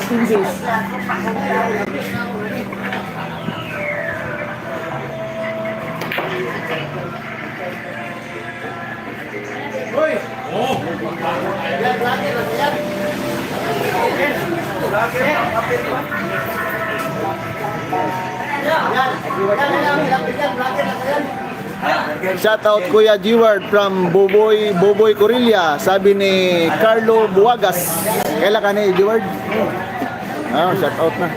15 days. Hoy! Oh! Yan, lagi lang yan. Lagi yan. Shout out Kuya G-Word from Boboy Corilla. Sabi ni Carlo Buagas. Kailan ka ni G-Word? Shout out na.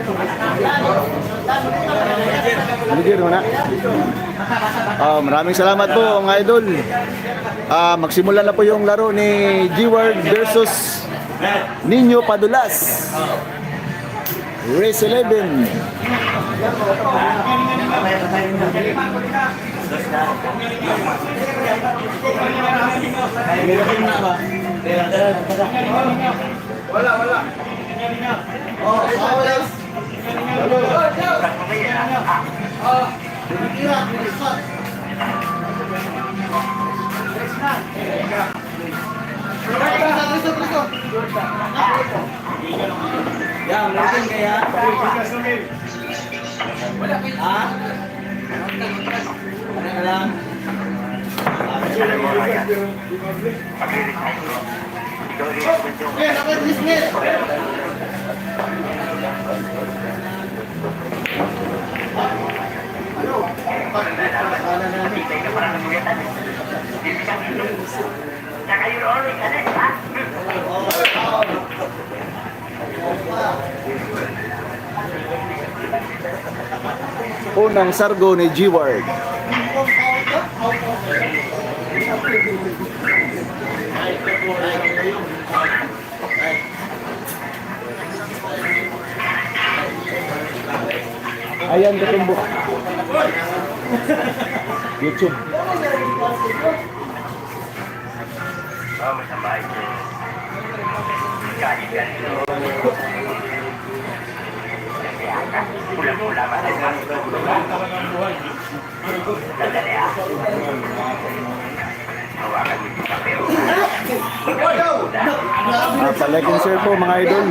Manager mo na. Maraming salamat po mga idol. Magsimula na po yung laro ni G-Word versus Nino Padulas. Race 11. Wala. Oh, wala. Ya, mungkin kaya. Ah? Ano na lang? Yes, ako dismiss. Unang sargo ni G-Word. Ayan katumbok. YouTube. Like and share po mga idol.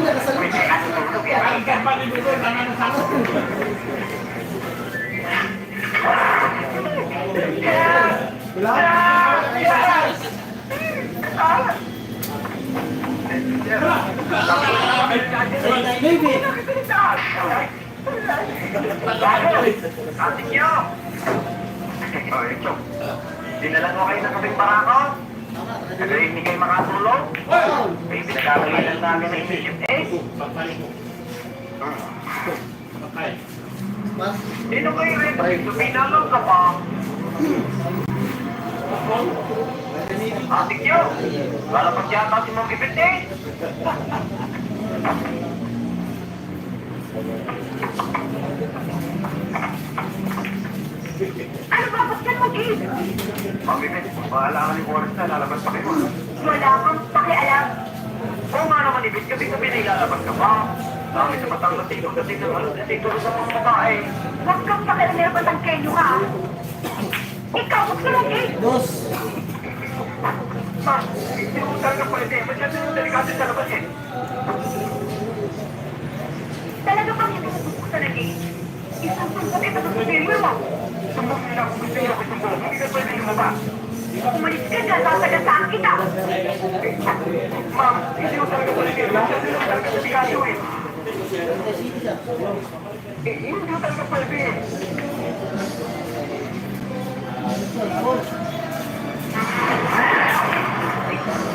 Dinalan mo kayo ng kaming barako? Kaya hindi kayo makatulog? May pinagkakalilan namin ng Egypt Sino kayo rin? Pinalong ka pa? Atik nyo! Lalapag yata si Mong Ibit Ano ba? Ba't yan mag-ibig? Mabibit, bahala ka ni Boris na, lalabas pa kayo. Wala kang pakialam. Oo nga naman, Ibit, gabi-gabi na ilalabas ka pa. Dami sa matang natigong dating ng ano, siguro sa mga babae. Huwag kang pakialam na patangkenyo ka. Ikaw, huwag ka mag-ibig. Ma, hindi mo talaga pwede. Masyado yung delikado sa labas eh. Talaga bang hindi mo gusto sa nag-ibig? Isang sumpot ito sa pagpilyo mo. Sumbong nila kung gusto nyo ako sumbong. Hindi ka pwede lumabas. Umalis ka na, sasagasaan kita. Ma'am, hindi mo talaga pwede. Masyado yung talaga sa delikado eh. Hindi mo talaga pwede.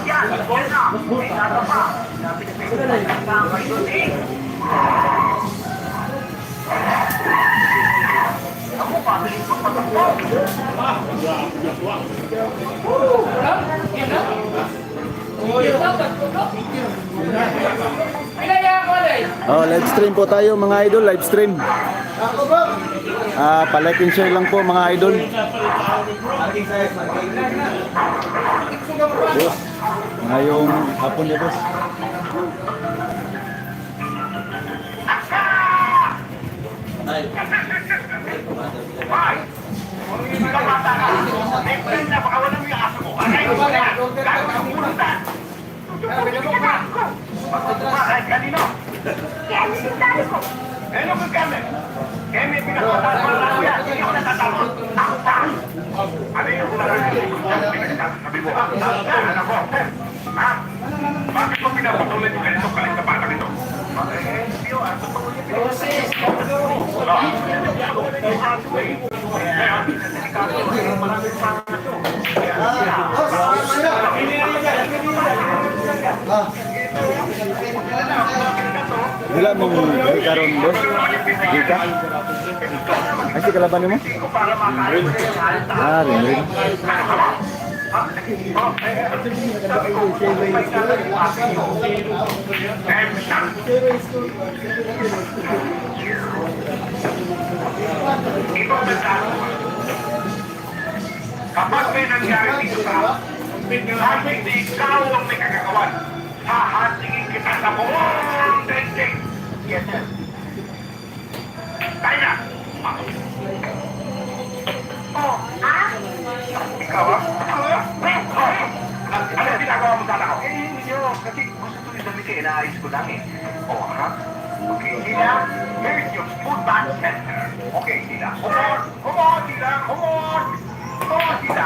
Yan, yan na. May nasa pa. Lapit na pinagkakang kayo eh. Ako, pabilis ko patakbo. Live stream po tayo mga idol, live stream. Pa-like and share lang po mga idol. Boss, ngayong hapon niya boss. Ay! Hindi ka bata ka. Next time na baka walang yung aso ko. Ano ba yan? Gagawin ang bulutan. Ay, kanino? Kaya ano sinasabi ko? Ano ka kami? Kaya may pinagkatawa na ako yan. Hindi ako natatakot. Ako pa. Ano yung sabi mo? Ano ko? Ha? Bakit mo pinapatuloy mo ganito kalit na bata nito? Hindi yun. Wala mong ay karon boss. Di ka? Ay si kalaban mo? Ah, rin. Kapag may nangyari dito sa kahit hindi ikaw ang may kagagawan, hahatingin kita sa buong daigdig. Yes, sir. Tayo na! Oh, ah? Ikaw, ha? Ano ang ginagawa mo sana ako? Hindi nyo, kasi gusto ko yung damit eh, inaayos ko lang eh. Oh, ha? Okay, Sila, here's your food bank center. Okay, Sila. Come on, Sila, come on! Come on, Sila!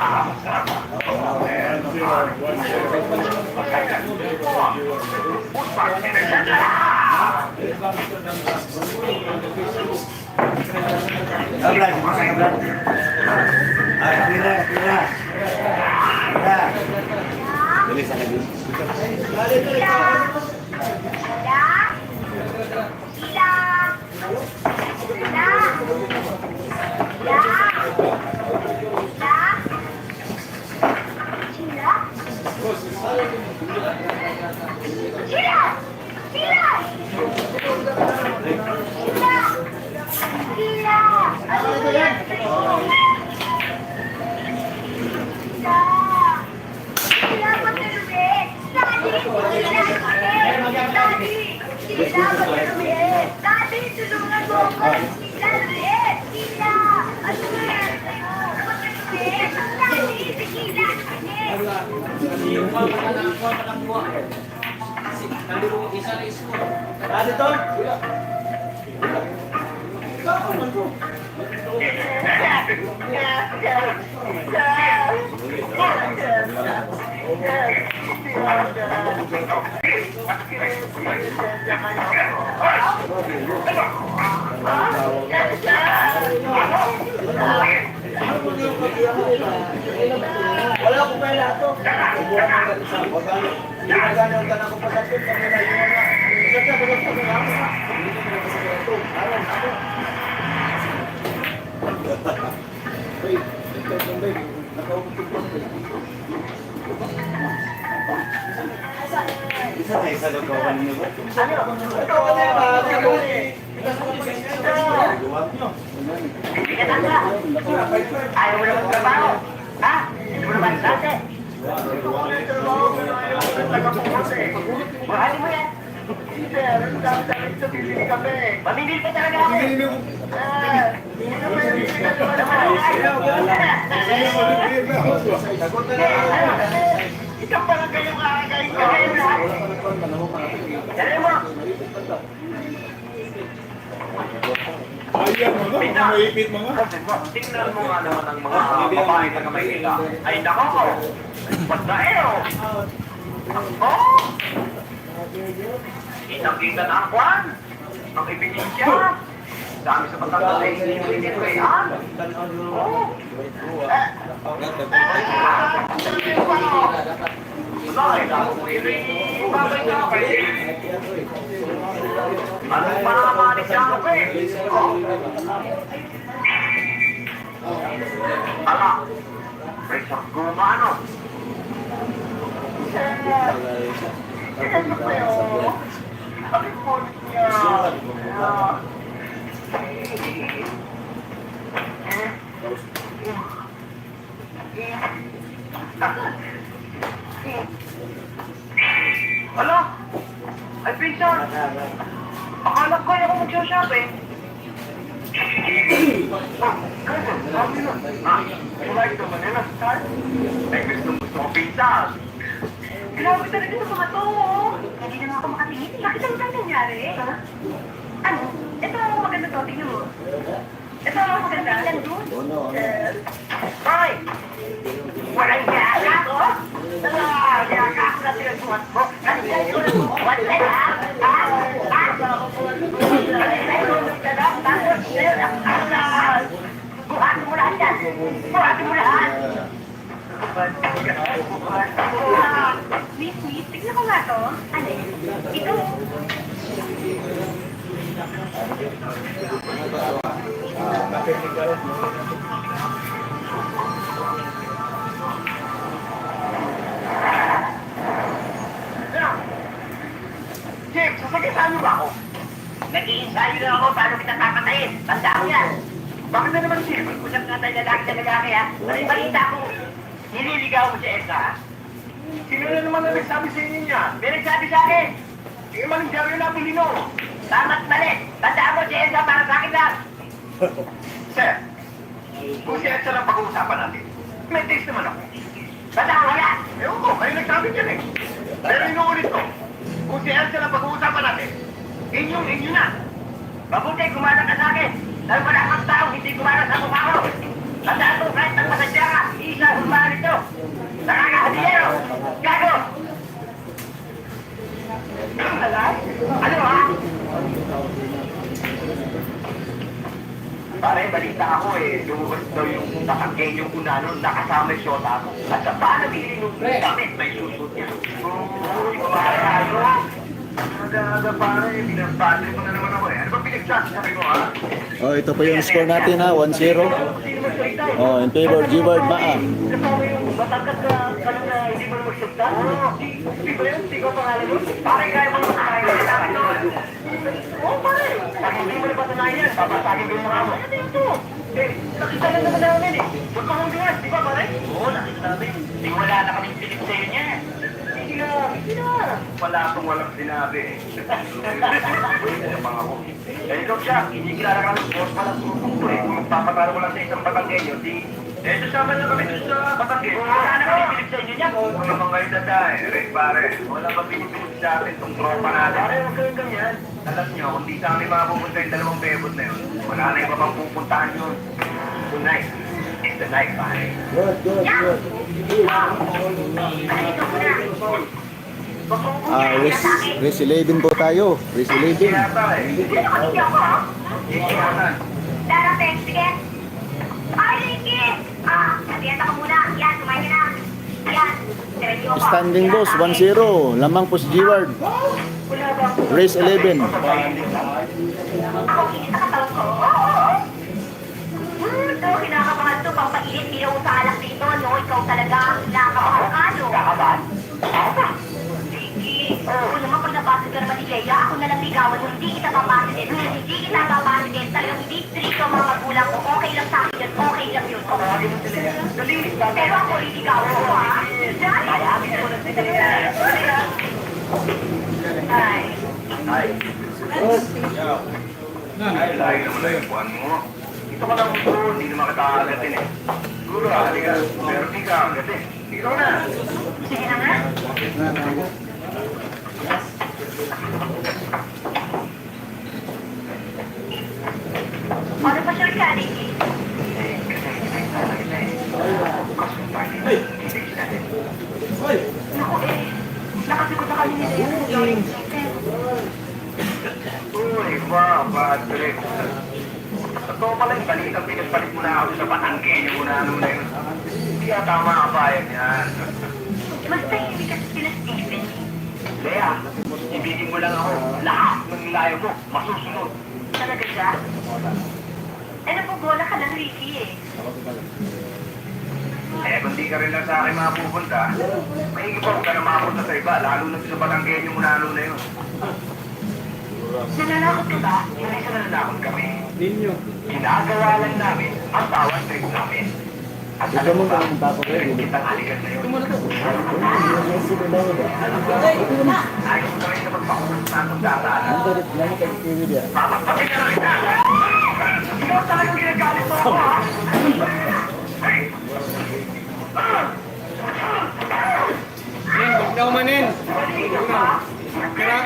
Food bank center. Daddy, tulungan mo ako! Daddy, Tila! Ano na yan? Daddy, Tila! Wala ko pala ito. Ginaganaw ka na ako pagkakit. Kami na yun na. Isa ka, bagat ka na ako. Hindi ko na kasi ito. Alam ako. Wait, ito yung baby. Nakaupot ko. Isa tayo sa lugawan niyo ba? Ito ko na ba? Ayaw mo na magtrabaho. Ha? Hindi mo naman dati. Mahali mo yan. Mamimili pa talaga ako. Ikaw pa lang kayong kakagayin ko. Dali mo. Ayan mo no, maipit mo nga. Tingnan mo nga naman ang mga babae na kamay nila. Ay, nako! Pagdaeo! Ako! Kitang-kita na ang kwan! Ang ebidensya! Dami sa matanda ay hindi ko yan! Oo! Bakit ako babay na ako eh? Anong panamanik siya ako eh? Ala! May sakuma ano? Bakit po niya? Ala! Ay, pinsan! Akala ko kaya ako mag-shopping. You like the Manila style? Ay, gusto mo pinsan. Grabe talaga sa mga to. Hindi na ako makatingin. Bakit ang nangyari? Ha? Ano? Ito maganda to. Tingnan mo. Ito maganda. Tingnan doon. Hoy! Walang yaka ko? Yaka ko na pinagbuhat mo. Ano yan? What's that? Buhatin mo lahat yan! Buhatin mo lahat! Miss, tignan ko nga to. Ano? Ito. Jim, sasagasaan mo ba ako? Nag-iinsayo lang ako paano kita papatayin. Tanda ko yan. Bakit na naman, Jim? Usap nga tayo lalaki sa lalaki ha. May balita ko. Nililigaw mo si Elsa ha? Sino na naman na nagsabi sa inyo niya? May nagsabi sa akin. Sige man ang dyaryo na Pilino. Tama't mali. Tandaan mo si Elsa para sa akin lang. Sir, kung si Edsa lang pag-uusapan natin, may taste naman ako. Tandaan mo yan. Ewan ko, kayo nagsabi dyan eh. Pero inuulit ko, kung si Edsa lang pag-uusapan natin, inyo na. Mabuti kumana ka sa akin. Dahil wala kang taong hindi kumana sa mukha ko. Tandaan mo kahit nagpasadya ka, isa kumana nito. Nakakahadiyero. Gago! Ano ha? Pare, balita ako eh, lumabas daw yung nakaganyong unano nakasama yung shota ko. At sa paano bilhin nung damit may susot niya. Oo, pare, ano? Aga-aga pare, binabate mo na naman ako eh. Ano ba pinagsasabi mo ha? Oh, ito pa yung score natin ha, 1-0. Oh, in favor G-Word Maa. Kasama yung matangkat ka na hindi mo magsulta? Oo, Di ba yun? Di ko pangalan mo? Pare, kaya mo makakain ka sa akin doon. Oo, pare. Pag hindi mo napatunayan yan, papasagin ko yung mga mo. Ano ito? Eh, nakita lang naman namin eh. Huwag ka mong biwas, di ba pare? Oo, nakita namin. Di wala na kaming pilit sa'yo niya. Hindi na. wala akong walang sinabi eh. Ano pang ako? Eh, ikaw siya, hindi kilala ka ng boss pa ng grupong ko eh. Kung magpapatalo ko lang sa isang Batanggenyo, di... Eh, sasama na kami dun sa Batanggenyo. Wala na kaming pilit sa inyo niya. Huwag naman kayo dada eh, Ray pare. Wala pa pinipilit sa atin itong tropa natin. Pare, huwag kayong ganyan. Alam nyo, kung di sa amin mapupunta yung dalawang bebot na yun, wala na iba pang pupuntahan yun. Tonight is the night, pare. Race 11 po tayo. Race 11. Kaya pare, Hindi na kami ako ha? iiwanan. Darating, sige. Ay, Ricky! Nabiyata ka muna. Yan, kumain ka na. Yan. Diretso ako. Standing boss, 1-0. Lamang po si G-Word. Race 11. Ako, kinis sa katawan ko. Ito, kinakabahan to. Pampailit, ilaw sa alak dito. No, ikaw talaga. Nakakabahan ka, no? Kakabahan. Ricky, oo naman pag napasok ka naman ni Leia, ako na lang ligawan mo. Hindi kita papasitin. Hindi kita papasitin. Talagang hindi strict ang mga magulang ko. Okay lang sa akin yun. Okay lang yun. Pero ako liligawan ko, ha? Ayamin mo na si Leia. Ay. Ay. Ay, layo naman na yung buwan mo. Ito ka lang mo, hindi naman kita agatin eh. Siguro, halika. Pero di ka agatin. Ikaw na. Sige na nga. Ano pa siya ka, Ricky? Naku eh. Nakasikot na kami ni Leia. Uy, Patrick. Totoo pala yung balitang pinagpalit mo na ako sa Batanggenyo mo na ano na yun. Hindi ka tama ang bayan yan. Basta hindi kasi sila Stephen. Lea, ibigin mo lang ako. Lahat ng layo mo, masusunod. Talaga siya? Eh, napubola ka lang, Ricky eh. Eh, kung di ka rin lang sa akin mapupunta, maigipag ka na mapunta sa iba, lalo na sa Batanggenyo mo na ano na yun. Nananakot ka ba? Hindi ka nananakot kami. Ginagawa lang namin ang bawat trip namin. At alam mo ba, meron kitang aligan na yun. Ayos ka rin na magpakulat na itong dataan. Papagpapin ka rin na! Ikaw talagang ginagalit mo ako, ha? Hey! Huwag na umanin. Tira.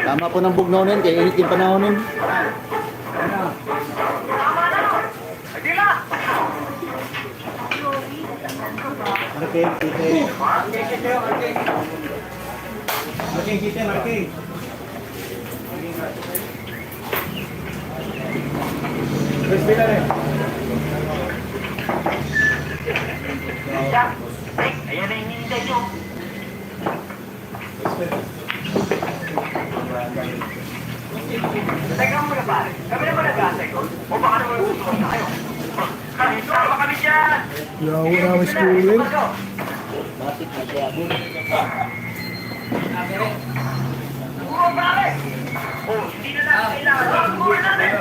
Tama po ng bugnawin, kaya init yung panahonin. Marking kita, marking. Terus bila rin. Ayan na hinihintay nyo. Teka muna pare, kami naman nag-asay ko. O baka naman usukan na kayo. Kahit sama kami dyan! Yawa namin schooling. Puro pare! O, hindi na natin kailangan. Puro natin!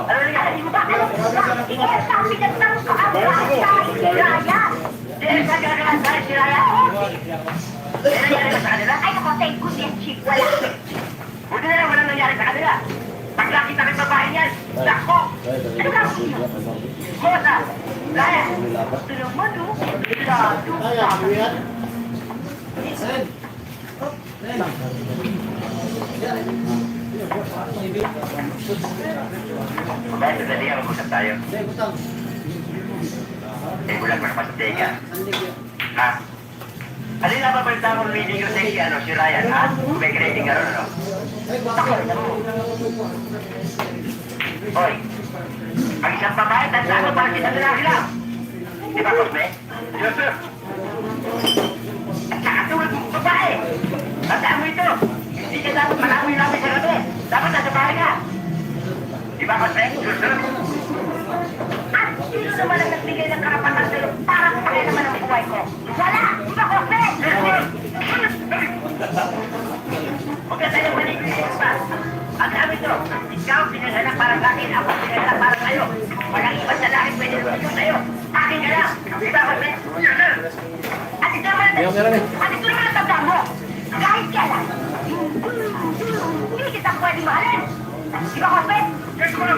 Ano nangyari mo ba? Sabi ng tao ko ang si Raya. Dahil sa gagawin sa si Raya. Ano nangyari ba sa kanila? Ay, ako, thank goodness, chick. Wala. Buti na lang walang nangyari sa kanila. Pagla kita ng babae niyan, nako! Ano ka? Kosa! Raya! Ito naman, oh. Lalo. Babae, sadali ang mag-usap tayo. Eh, bulag mo naman sa tega. Ha? Alin na ba balita kung meeting yung si Ryan, ha? May grading ka ron, ano? Hoy! Ang isang babae, tandaan mo para kita nila sila! Di ba, Cosme? Yes, sir! At saka tulad mong babae! Tandaan mo ito! Hindi ka dapat malamoy namin sa gabi! Dapat nasa bahay ka! Di ba, Cosme? Yes, sir! At sino naman ang nagbigay ng karapatan sa'yo para kumaya naman ang buhay ko? Wala! Di ba, Jose? Huwag ka tayo manigilis pa! Ang sabi ito, ikaw pinaganak para sa akin, ako pinaganak para sa'yo. Walang iba sa langit pwede lumito sa'yo. Akin ka lang! Di ba, Jose? Yes, sir! At ito naman ang tanda mo! Kahit kailan, hindi kita pwede mahalin! Di ba, Jose? Yes, sir!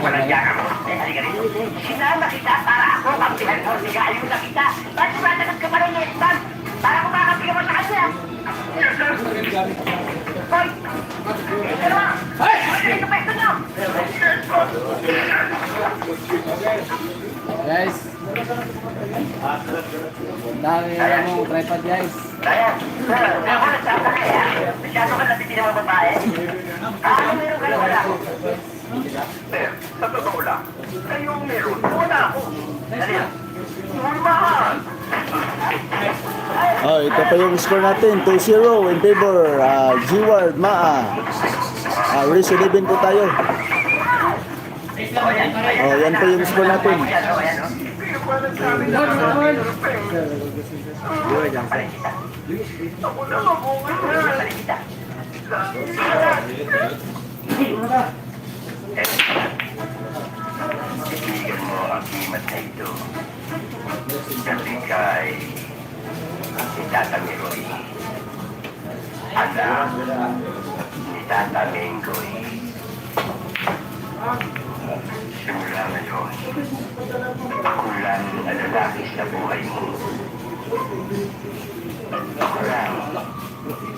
Walang yan ako. Eh, halika rin. Sinama kita para ako kampihan mo. Sigayo na kita. Ba't sumatagat ka pa rin yung ispan? Para kumakampihan mo sa kanya. Yes, sir! Hoy! Pero, ano pwesto nyo? Guys. Dami na mo tripod guys. Ryan, sir, ako nagsabi kaya. Masyado ka natin ng mga babae. Ano meron ka na wala? Sir, sa totoo lang, kayong meron, wala ako. Dali lang. Normal! Oh, ito pa yung score natin, 2-0 in favor G-Ward Maa. Race 11 po tayo. Oh, yan po yung score natin. Ako na mabuhay na. Ibigyan mo ang kimat na ito. Kasi kay si Tata Miroy. Anak ni Tata Menggoy. Simula ngayon, ako lang ang lalaki sa buhay mo. Ako lang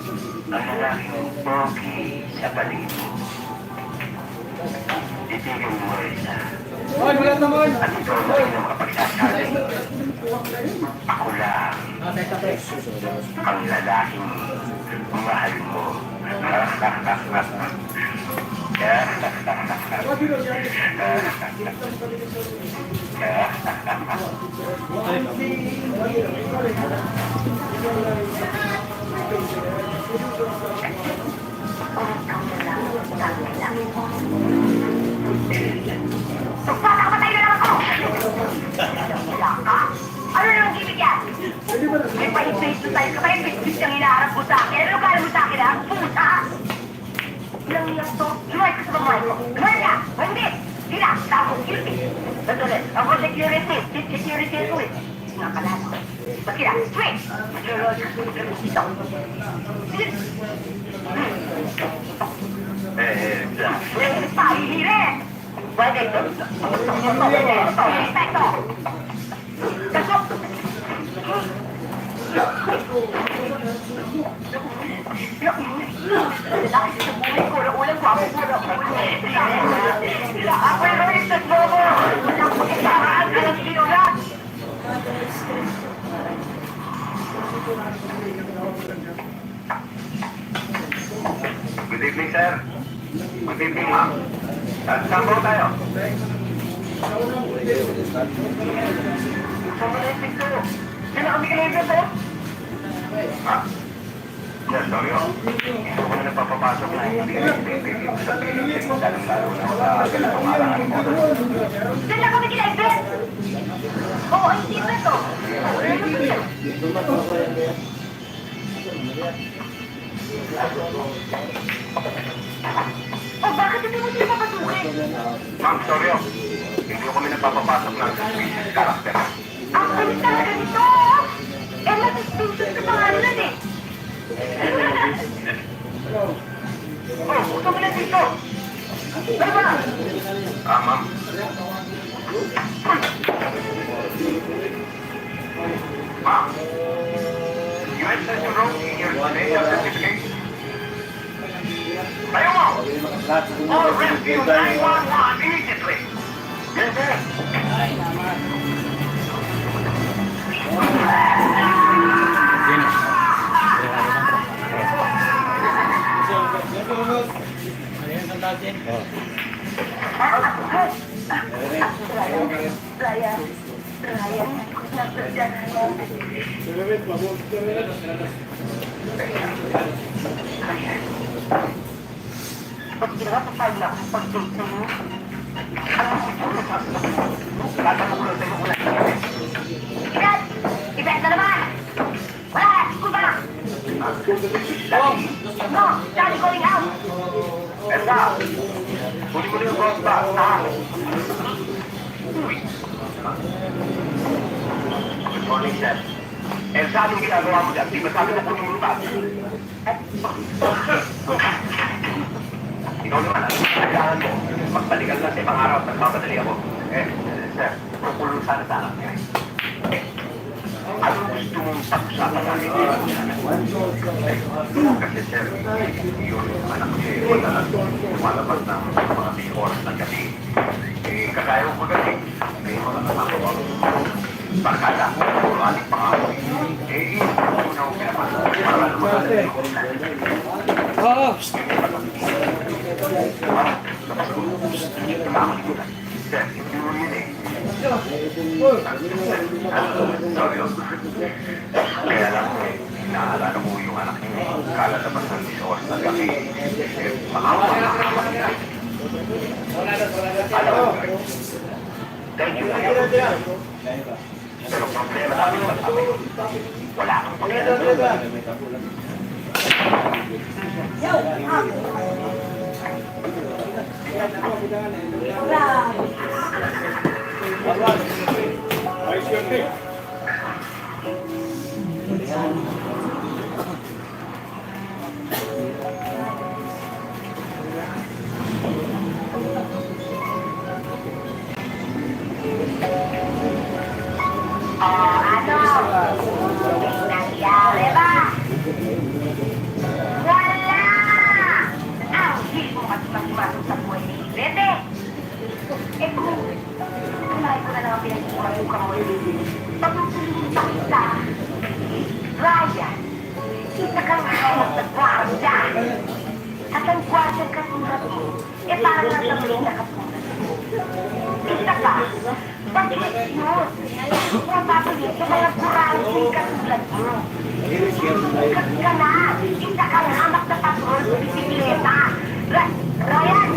ang lalaking pogi sa paligid mo. Titigil mo isa. Mon, wala naman. At ikaw na rin ang makapagsasabi. Ako lang ang lalaking mahal mo. Magpapakapatay na lang ako! Wala ka? Ano na ang gimmick yan? May pa-hit-face tayo ka kaya bitbit kang hinaharap mo sa akin. Ano kala mo sa akin ha? Puta! Ilang ilang to? Lumayas ka sa babae ko. Lumayas ka! O hindi! Hindi na! Tapos guilty! Sandali! Ako security! Security ko eh! Nakalala ko. Ba't kina? Straight! Mag-roll ka dito. Pahihire! Pwede ito. Ito. Kasok! Lalaki sa buhay ko na ulang gwapo ko na ako yung maristas mo mo! Walang pagkasaraan ka ng sinulat! Good evening, sir. Good evening, ma'am. Saan po tayo? Sa maristas ko. Sino kami kanina to? Ha? Sir, sorry oh. Hindi ko na nagpapapasok na hindi ka sa piling mo lalo na sa ganitong arangan mo. Saan na kami kinaibet? Oo, hindi ba ito? Oh, bakit hindi mo sila papasukin? Ma'am, sorry oh. Hindi ko kami nagpapapasok ng suspicious character. Ang kulit talaga nito! Eh, nag-suspicious sa pangalan eh! Oh, gusto mo na dito! Ano ba? Ma'am. Ma'am, you entered your room in your special certificate. Tayo mo! All rescue 911 immediately! Yes, sir. Ayan ang natin. Ryan. Pag pinapasal na ako pag-date sa iyo, Tatamukulong tayo mula. Ibet! Ibet na naman! Wala! Kung ba lang! No! Daddy going out! Elsa! Huli mo na yung boss ba? Uy! Good morning, sir. Elsa, anong ginagawa mo dyan? Di ba sabi mo kung lumutad? Ikaw naman, kailangan mo. Magbalikan lang sa ibang araw at nagpapadali ako. Sir, kukulong sana sa anak niya. Ano gusto mong pag-usapan natin? Kasi sir, yung anak niya madalas lumalabas ng mga may oras ng gabi. Kagaya ko magaling, may mga nakagawa barkada, o ating pangako. Yun ang pinapasok para lumalabas. Oo. Sir, hindi mo yun eh. Sorry, kaya lang inaalala mo yung anak niyo. Kalalabas ng oras na gabi. Makawa na naman niya. Alam mo, thank you. Pero problema namin sa amin, wala akong pakialam. Ano? Nangyari ba? parang nasa Manila ka po. Isa pa, pag-hit yun. Pumapagin sa mga buransing katulad mo. Ikat ka na. Isa ka hamak na patrol sa bisikleta. Ryan!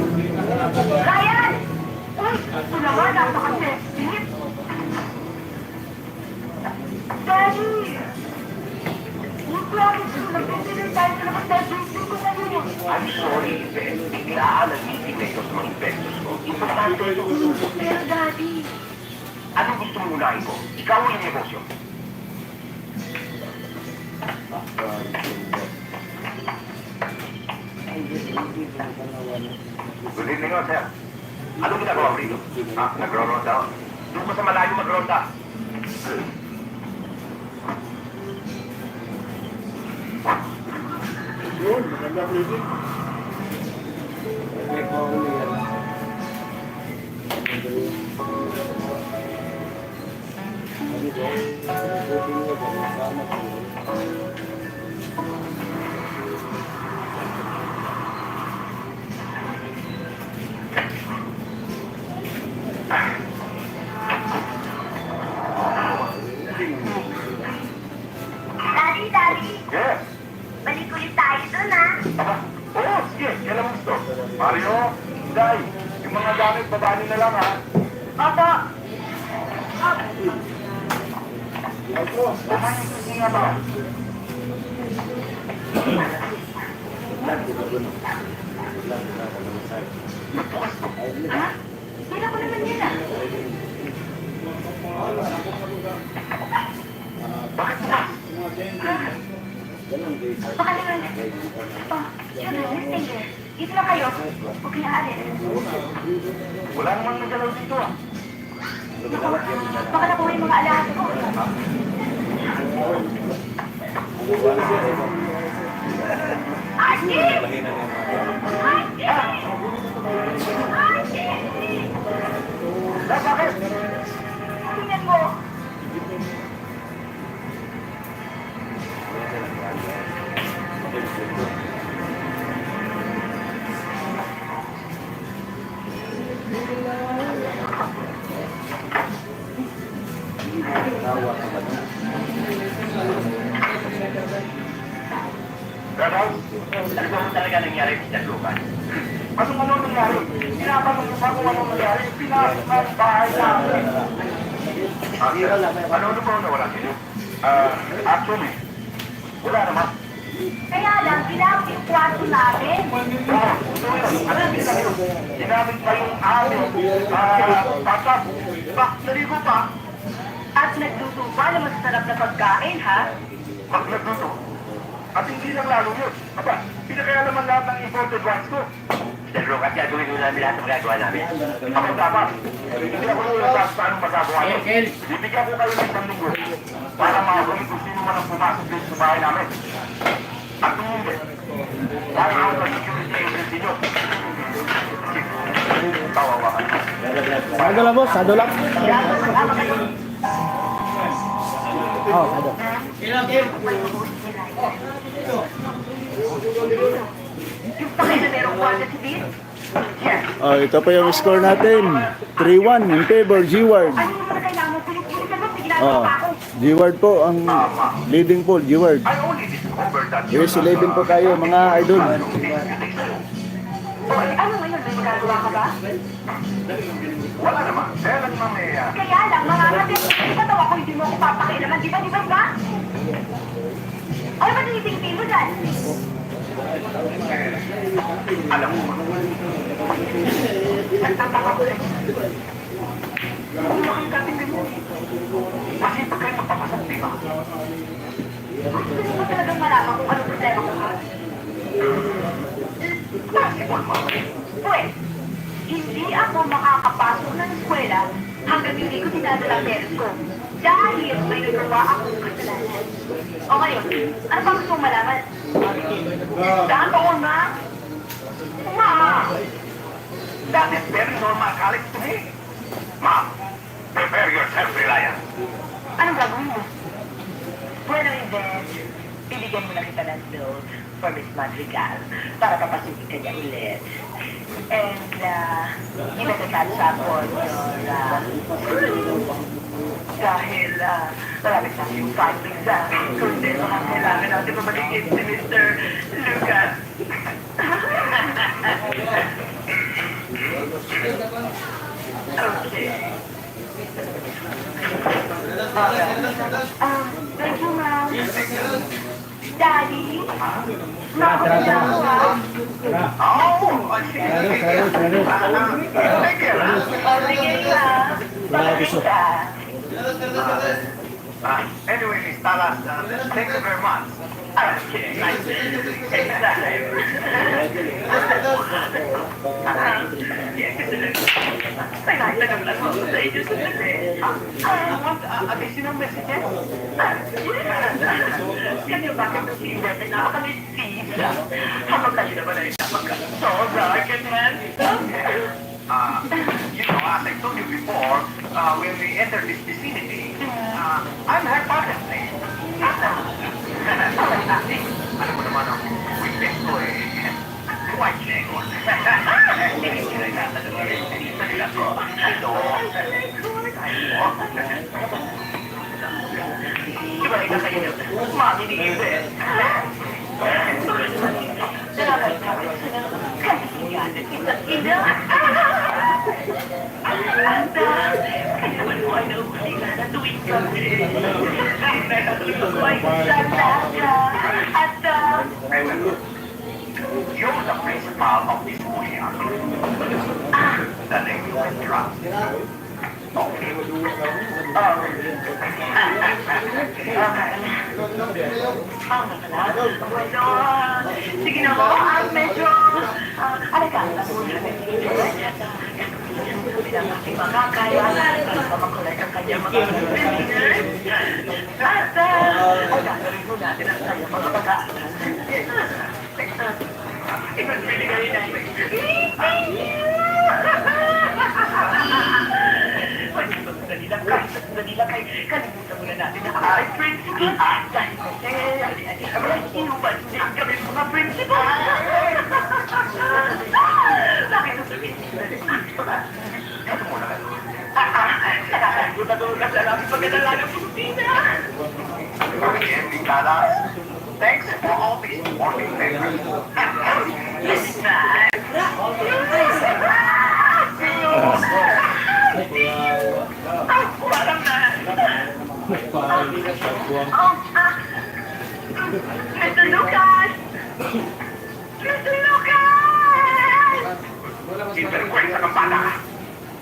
Ryan! Uy, ito naman, napaka-sensitive. Daddy! Yung promise ko, nagpapilay tayo sa labas dahil drinking ko na yun. I'm sorry, Beth. Biglaan ang meeting na ito sa mga investors ko. Importante ito. Pero Daddy, Anong gusto mong unahin ko? Ikaw ang negosyo. Good evening, sir. Anong ginagawa mo rito? Nagro-ronda ako. Doon ko sa malayo magronda. Yun, maganda po yun. Daddy, Yes. balik ulit tayo dun ah. Aba, oo, sige. Kailan mo gusto? Mario, Day, yung mga gamit, babaan na lang, ha? Opo. Tama yung gusto nga ba? Ha? Hindi ko naman yun ah. Bakit ba? Baka naman. Oh, children, stay here. Dito lang kayo. Huwag kayo aalis. Wala namang nagalaw dito, ah. Baka nakuha yung mga alahat ko. Archie! Archie! Archie! Bakit? Tingnan mo. Gagaw? Ano ba talaga nangyari sa Lucas? Ano nangyari? Pinapanong ko ba kung ano nangyari? Pinasok ng bahay namin. Ano ba nawala sa'yo? Actually, wala naman. Kaya lang, ginamit yung kwarto namin. Ginamit pa yung aming pasak. Naligo pa. At nagluto pa ng masarap na pagkain, ha? Pag nagluto. At hindi lang lalo yun. Aba, pinakailaman lahat ng imported wines ko. Mr. Lucas, gagawin mo namin lahat ng magagawa namin. Ako dapat. Hindi ako nulatas paano magagawa yun. Bibigyan ko kayo ng isang linggo para makagawin kung sino man ang pumasok dito sa bahay namin. At kung hindi, para ako sa security agency nyo. Tawawa ka. Sado lang boss, sado lang. Oh, sado. Yung pakay na merong kwarto si Bill. Yes. Oh, ito pa yung score natin. 3-1 in favor G-Ward. Ano yung mga kailangan mo? Pilit-pilit naman, ginagawa Oh, pa ako. G-Ward po ang leading pool, G-Ward. I only discovered that Here's 11 po tayo, mga idol. Ano ngayon? May magagawa ka ba? Wala naman. Kaya lang mamaya. Kaya lang, mga kapit, ipatawa ko hindi mo ako papakilaman. Di ba? Ano ba tinitingin mo dyan? Alam mo, nagtataka ko eh. Ano ang kapitin mo? Kasi pag kayo magpapasok, di ba? Gusto mo talagang malaman kung anong problema ko, ha? Possible, ma'am. Pwes, hindi ako makakapasok ng eskwela hanggang hindi ko dinadala ang parents ko. Dahil may nagawa akong kasalanan. O ngayon, ano pa gusto mong malaman? Daan ko na. Ma! That is very normal college to me. Ma'am, prepare yourself, Reliance. Anong gagawin mo? Bueno, Yvette, bibigyan mo na kita ng note for Miss Madrigal para papasukin ka niya ulit. And, inagagat sa for dahil, malapit na yung final exam. Kundi, baka kailangan natin mabaligid si Mr. Lucas. Okay. Thank you, Mom. Daddy? Nakakita ako, Oh, sige. Thank you. sige na. Pagkita. Anyway, Miss Talas, thank you very much. Okay. Exactly. Ay, nagtagal lang ako sa inyo sandali. Want additional messages? Kasi bakit nag-iwerte na ako kami Steve? Habang kayo naman ay napagkasobra, ganyan. You know, as I told you before, when we enter this vicinity, I'm hypothetically. Alam mo naman ang weakness ko eh. White Leghorn. Hindi ko na natatanong rin. Hindi ko. Ito. Ibalik na kayo. Mami ni Ibet. You're the principal of this school. The name you can trust. Okay. Sige na mo, medyo, alagaan na muna. Bilang aking makakaya, para makulay ang kanyang mga listeners. At, gagawin mo natin ang kanyang mga pag-aaral. It was really very nice. Thank you! Dali lang kay kalimutan muna natin na ay principal. Dahil kasi, inuban din kami mga principal. Bakit ito sabihin? Ito muna ka. Nakakalimutan doon na sa lang pagkadala ng Pilipinas. Again, Nicalas, thanks for all these supporting members. Yes, man. Parang na. Mr. Lucas! Mr. Lucas! Sinvergüenza kang bata ka.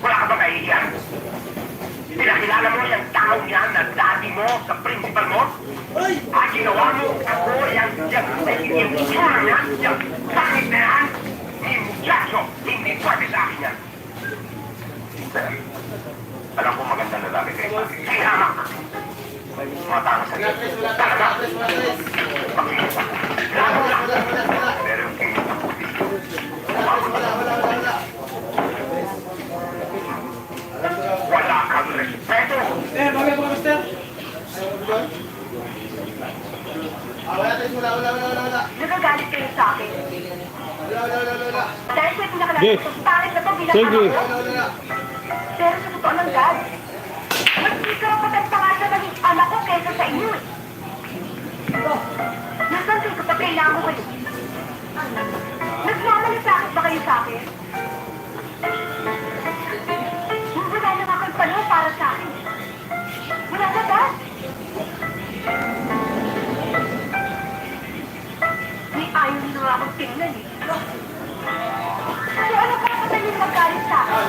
Wala ka ba kahihiyan? Pinakilala mo yung tao yan na daddy mo sa principal mo? At ginawa mo ako yung itsura niya, yung pangit na yan? Yung muchacho, hindi pwede sa akin yan. Sir, alam ko maganda na dami kayo. Kaya nga, matanga sa iyo. Talaga. Pakita. Lalo lang. Pero yung kayo na puti. Wala kang respeto. Bagay po, mister. Nagagalit kayo sa akin. Dahil sa pinakalalit ko, pangit na ito bilang anak ko. Pero sa totoo ng God, mas di ka patagtanga sa naging anak ko kaysa sa inyo eh. Nasaan kayo kapag kailangan ko kayo? Nagmamalasakit ba kayo sa akin? Wala na nga kayong panahon para sa akin. Wala na, God. May ayaw nyo nga akong tingnan eh. So ano pa kapatid yung magalit sa akin?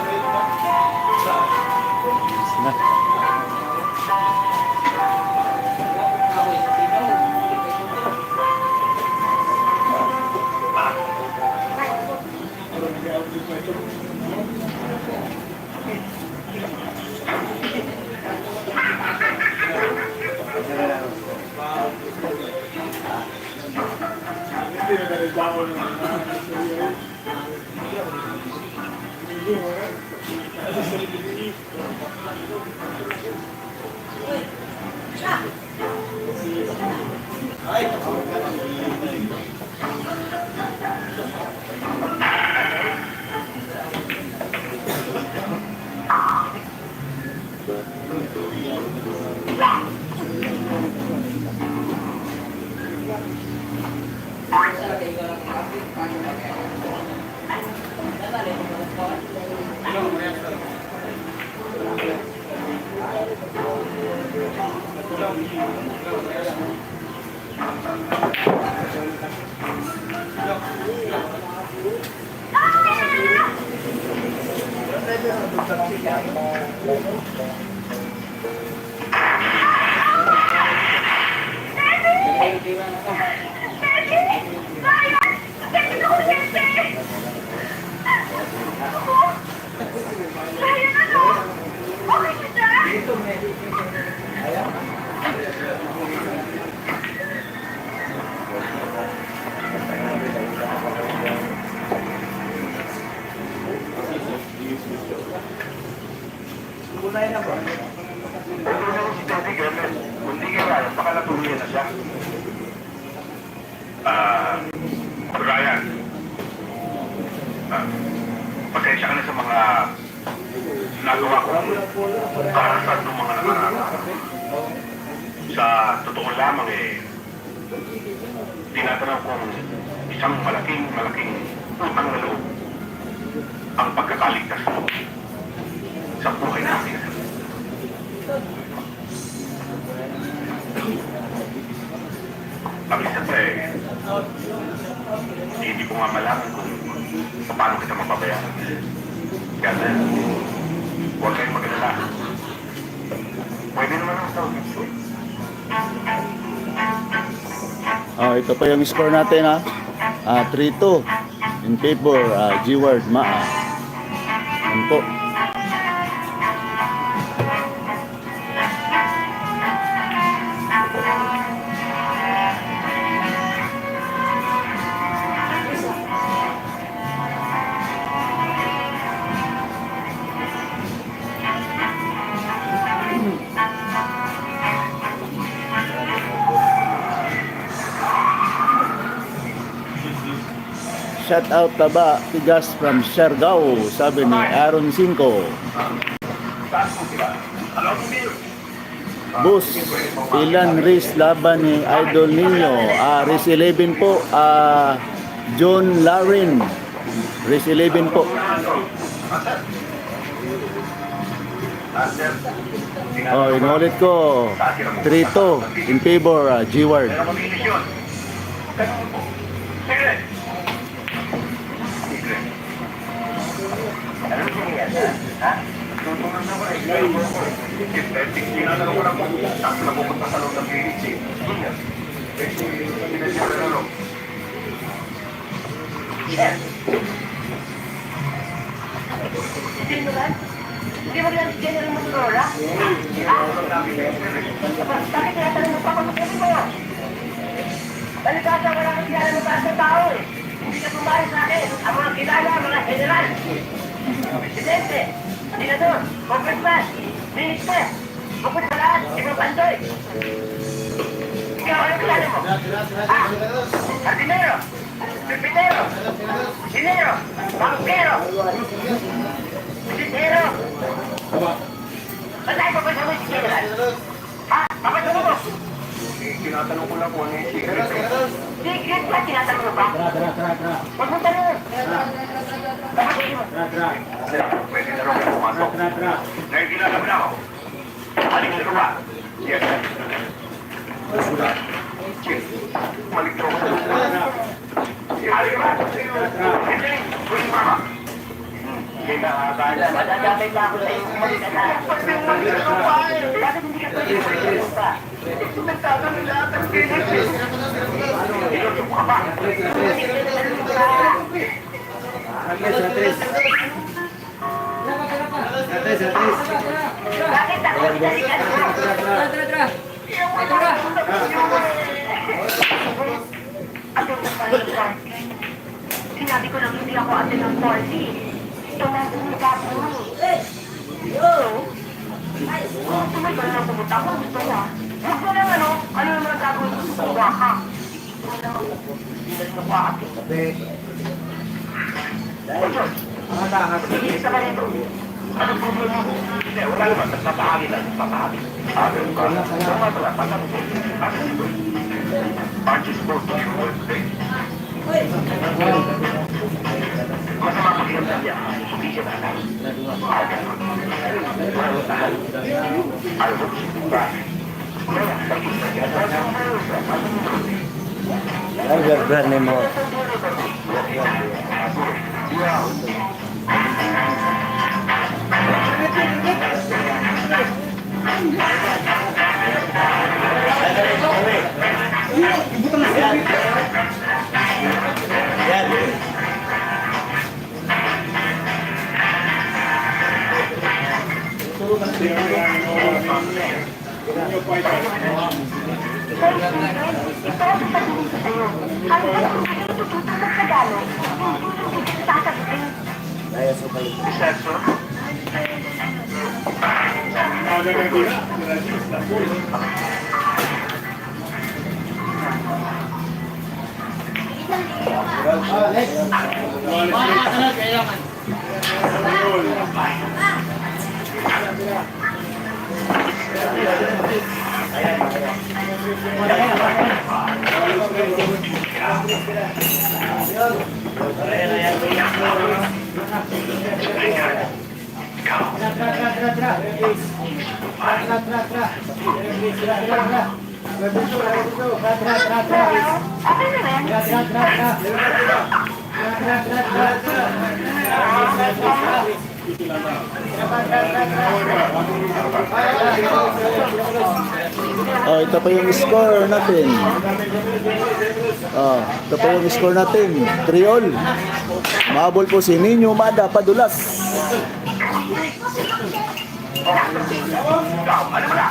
Si Daddy German, hindi kaya, baka natuluyan na siya. Brian, pasensya ka na sa mga nagawa ko karasad ng mga nakaraan. Sa totoo lamang tinatanong kong isang malaking utang na loob ang pagkakaligtas mo sa buhay natin. Ang isa pa hindi ko nga malaman kung paano kita mapabayaan. Kaya na, huwag kayong mag-alala. Pwede naman ang tawag dito. Ito pa yung score natin ha. 3-2 in favor G-Word Maa. Yan po. Shout out taba, tigas from Siargao, sabi ni Aaron 5. Boss, ilan race laban ni Idol ninyo? Race 11 po, John Larin. Race 11 po. Inulit ko. 3-2 in favor G-Word. Hindi mo lang si General Motorola? Bakit tinatanong mo pa kung magkasi mo? Balikasa, wala kang kilala mo taas ng tao eh. Hindi ka pumari sa akin. Ang mga kilala, mga general. Presidente, senador, congressman, minister, bukod sa lahat, ibang bandoy. Ikaw, ano kilala mo? Hardinero, pipitero, sinero, bankero, sinero. Ba't tayo papasok mo si general? Papasok mo? Tinatanong ko lang kung ano yung secret. Secret ba? Tinatanong mo ba? Huwag mo tanong. Pwede na rin pumasok. Dahil ginagawa na ako. Aling na ruwa. Yes. Malik na ako. Aling na ruwa. Hindi. Pwede mama. Madadamay na ako sa iyo kung magkasala. Bakit hindi ka pwede magkasala pa? Sumentado ng lahat ang kinis. Ilusok ka ba? Bakit ako pinalikan mo? Ano na pala yung party? Sinabi ko lang hindi ako atin ng party. Ito na pumunta ko. Gusto mo ba na pumunta ko? Gusto mo ah. Huwag mo lang ano naman ang gagawin ko sa waka? Hindi na waka. Isa ka rito. Anong problema mo? Hindi, wala naman. Nagpapahagi lang. Nagpapahagi. Alam ka. Tama pala. Patang ko. Ano ito? Aren't you supposed to be Wednesday? Masama pakiramdam niya. Hindi siya nalang. I hope she's back. Ang brand name mo. Ito ang sasabihin ko sa'yo. Ang ganun kayo tututo ng Tagalog. Hindi ko sasabihin. Isenso? Okay na rin. Oh, ito pa yung score natin. Oh, ito pa yung score natin. 3-all. Mahabol po si Nino Mada Padulas. Ano mo na?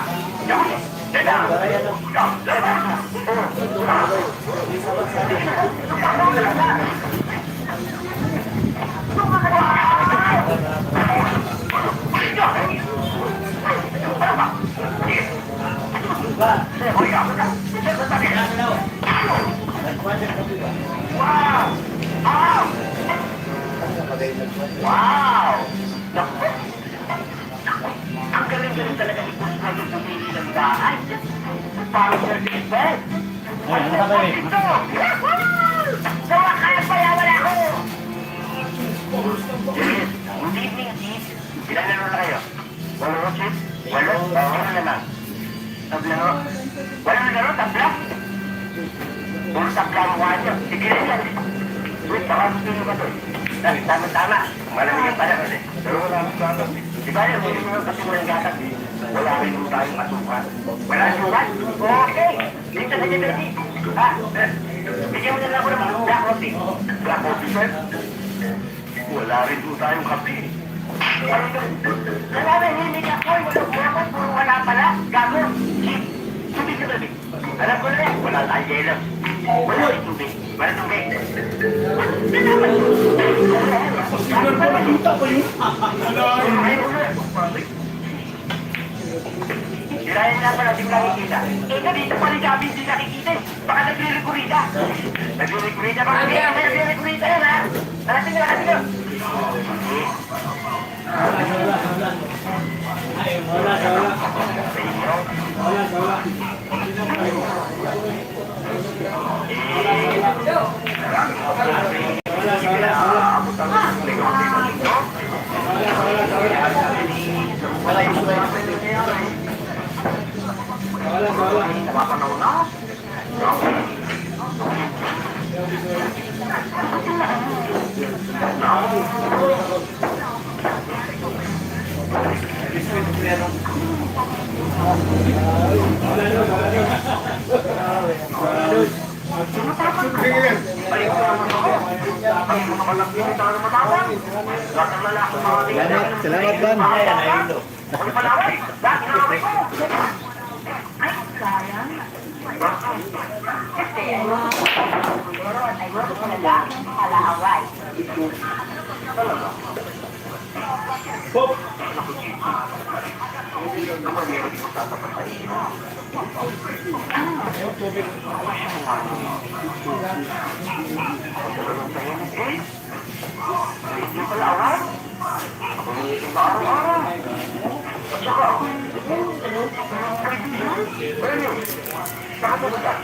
Wow! Ang galing-galing talaga ni Boss Mike yung pumili ng bahay. Parang service bed. Ito! Gawa kaya pala wala ako! Good evening, Chief. Ilan laro na kayo? Walo, Chief? Walo? Ano naman? Tablero? Wala na laro? Tabla? Puro tabla ang mukha niyo. Sige rin yan. Wait, baka gusto niyo ba ito? Tama-tama. Malamig yung panahon eh. Pero wala akong gatas eh. Di ba yung hindi mo kasi walang gatas eh? Wala rin mo tayong asukan. Wala asukan? Okay. Dito sa Liberty. Bigyan mo na lang ako ng black coffee. Black coffee, sir? Wala rin mo tayong kape. Wala rin, hindi ka po. Wala pala. Gago. Chip. Tubig sa tabi. Alam ko na rin. Wala tayong yelo. Wala rin tubig. Wala tubig. Sirayan na pala di nakikita. Ito dito pa rin gabi di nakikita eh. Baka nagre-recurita. Nagre-recurita ba? Hindi, nagre-recurita yan ha. Narating na natin yun. Salamat, Ban. Ay, sayang. Kasi ayoko talaga alaaway. Hindi pala awal. Ako nilitin ba araw-araw? At saka ako Pero, saka po ba?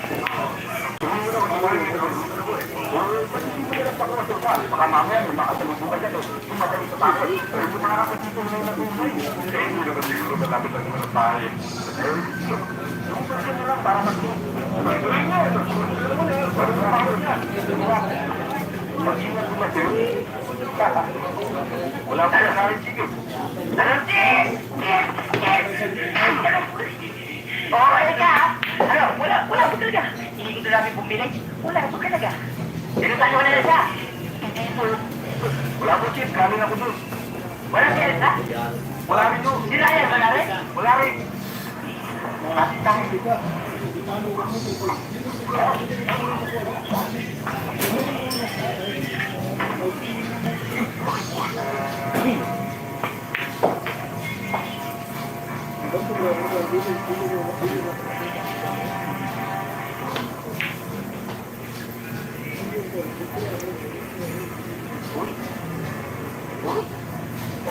Baka mamaya, makatulog ka dyan. Madali sa takot. Pero hindi mo nakakasito na yung nabuhay. Eh, hindi naman siguro malapit lang naman ang bahay. Yung person nyo lang para mag-ing. Pag-ingat mo ba wala pa yung narin-sige. Narin-sige! Oo, ka! Ano? Wala po talaga. Hindi ko namin bumili. Wala po talaga. Sinutan mo na lang siya. Wala po, Chief. Kami na po doon. Wala siya, ha? Wala rin doon. Sila yan, wala rin? Wala rin.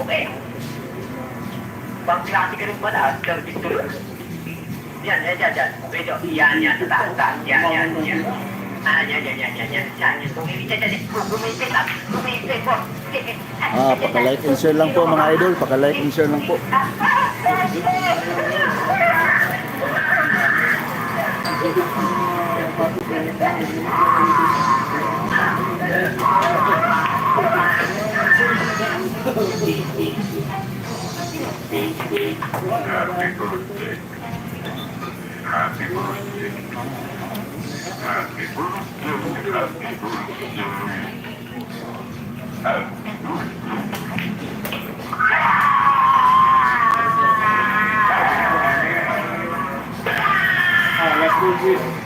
Okay. Pang-klase ka rin pala, Sir Victor. Yan, Pwede, yan, taas, yan. Yan. Gumipit po. Paka-like and share lang po mga idol. Paka-like and share lang po. Happy birthday. Happy birthday. Happy birthday. Happy birthday.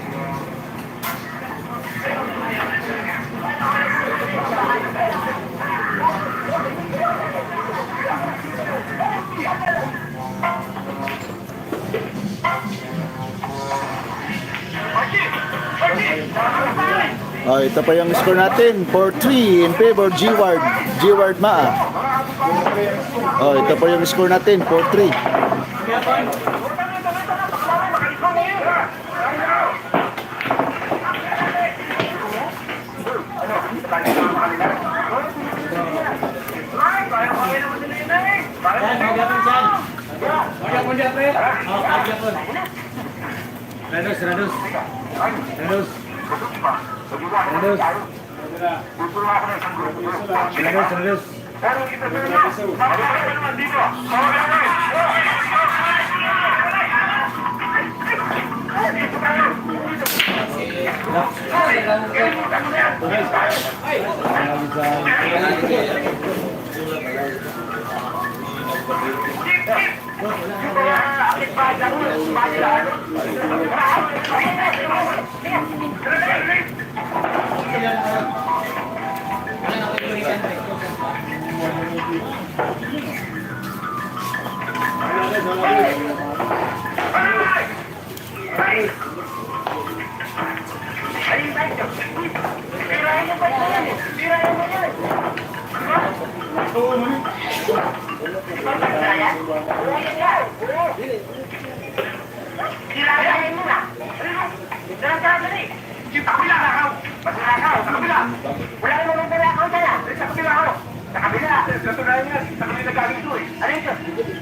Ito pa yung score natin. 4-3 in favor G-Ward. G-Ward Maa. Ito pa yung score natin. 4-3. Yan, magyapon dyan. Magyapon dyan, pre. Magyapon. Rados. Rados. Rados.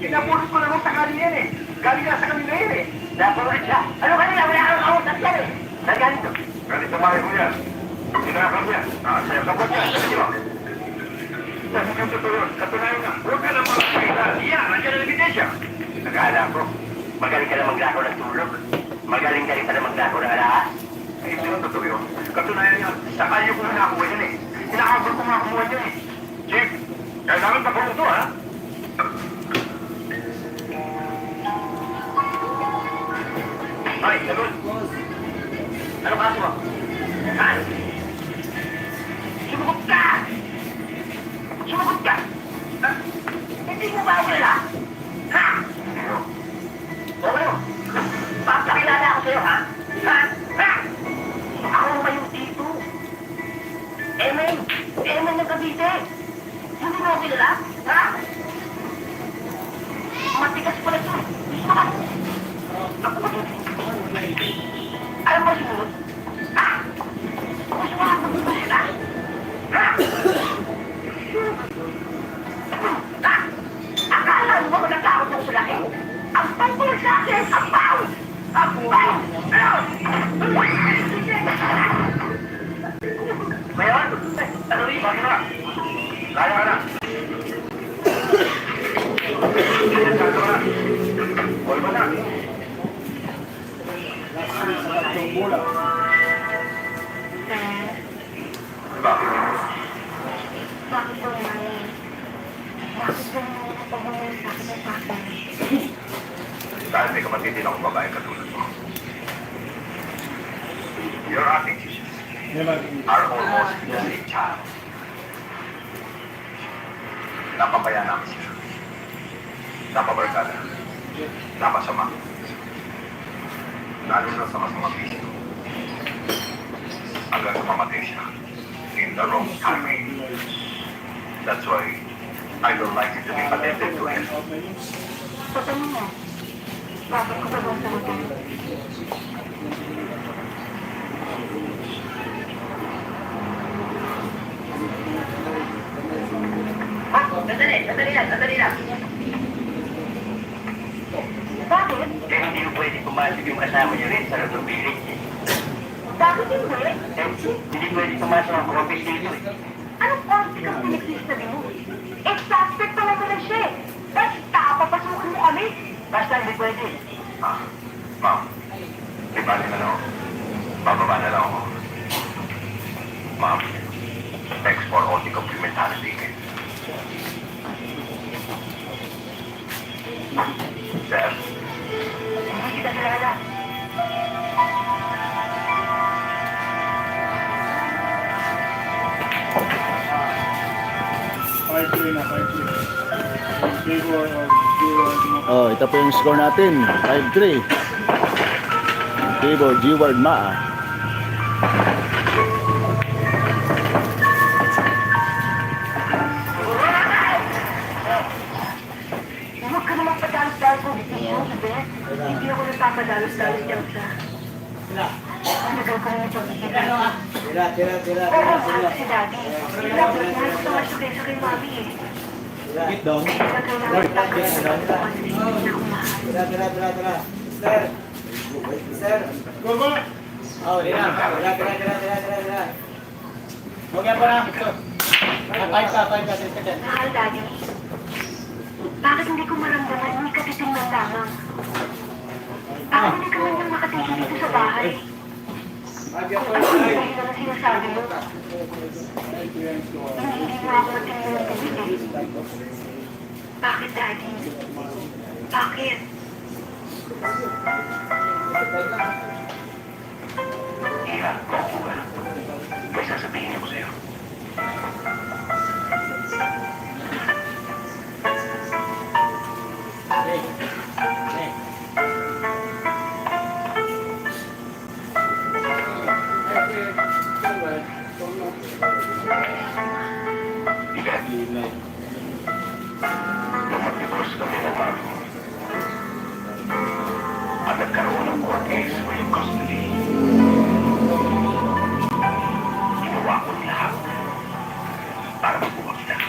Pinapulot ko na nung sakali yan eh. Galing na sa kanila yan eh. Napulot siya. Ano kanina? Wala akong kausap yan eh. Saan galing to? Galing sa bahay ko yan. Sinakam yan. Sa'yo kapag yan. Sige ba? Sabi kang totoo yun. Katunayan nga. Huwag ka nang makakita. Yan, nandiyan ang ebidensya. Nag-aala ko. Magaling ka na maglako ng tulog. Magaling ka rin pala maglako ng alaas. Ay, hindi yung totoo yun. Katunayan yan. Sa kalyo ko na nakuha yan eh. Hinakabol ko makakuha yan eh. Chief, kailangan pa ko ito ha? Ay, sagot. Ano kaso mo? Ha? Sumagot ka! Sumagot ka! Ha? Hindi mo ba wala? Ha? Oo. Papakilala ako sa'yo, ha? Ha? Ha? Ako ngayon dito. Emen! Emen ng Cavite! Hindi mo ako kilala? Ha? Matigas pala ito. Gusto ka? Ako ba dito? Alam mo sumunod? Ha? Gusto mo ako magpapalita? Ha? Ha? Akala mo ako natakot ako sa laki? Ang pangkulang sa akin! Ang pao! Ang pao! Mayon? Ano rin? Bakit na? Kaya ka na. Kaya ka na. Huwag mo na. Bakit? Bakit po naman? Bakit po naman pagmamalang sa akin? Dahil may kapatid din akong babae katulad mo. Your attitudes are almost the same child. Napabayaan namin siya. Napabarkada. Napasama. Lalo na sa masamang bisyo. Hanggang sa mamatay siya. In the wrong timing. That's why I don't like it to be attended to him. Paano mo? Bakit ko ba bang sagutin? Sandali lang. Bakit? Kaya hindi mo pwede pumasok yung kasama niyo rin sa loob ng bilik. Bakit hindi? Hindi pwede pumasok ang office dito. Anong konti kang pinagsisabi mo? Eh, suspect pa naman na siya eh. Basta, papasukin mo kami. Basta hindi pwede. Ma'am, ibali na lang ako. Bababa na lang ako. Ma'am, thanks for all the complimentary tickets. Sir, Hindi kita kilala. Oh, ito po yung score natin. 5-3. Favor G-Word Maa. Huwag ka naman padalos-dalos mo dito, Beth. Hindi ako nagpapadalos-dalos dyan sa... Tagal ko na pagkikita. Oo, sabi si Daddy. Dapat na gusto masukesa kay Mami eh. Get down. Tagal na nagpapagkikita sa hindi na kumahal. Oh, di na. Huwag yan pa na. Five ka, sit ka dyan. Mahal, Daddy. Bakit hindi ko maramdaman yung katiting man lamang? Bakit hindi ka man lang makatingin dito sa bahay? Kung ano yung dahilan na sinasabi mo? Hindi mo ako matingin ng tubig eh. Bakit, Daddy? Bakit? Iha, kaupo ka. May sasabihin ako sa'yo. Ilan, nung mag-divorce kami ng mami mo, at nagkaroon ng court case for yung custody, ginawa ko lahat para magbuwag na.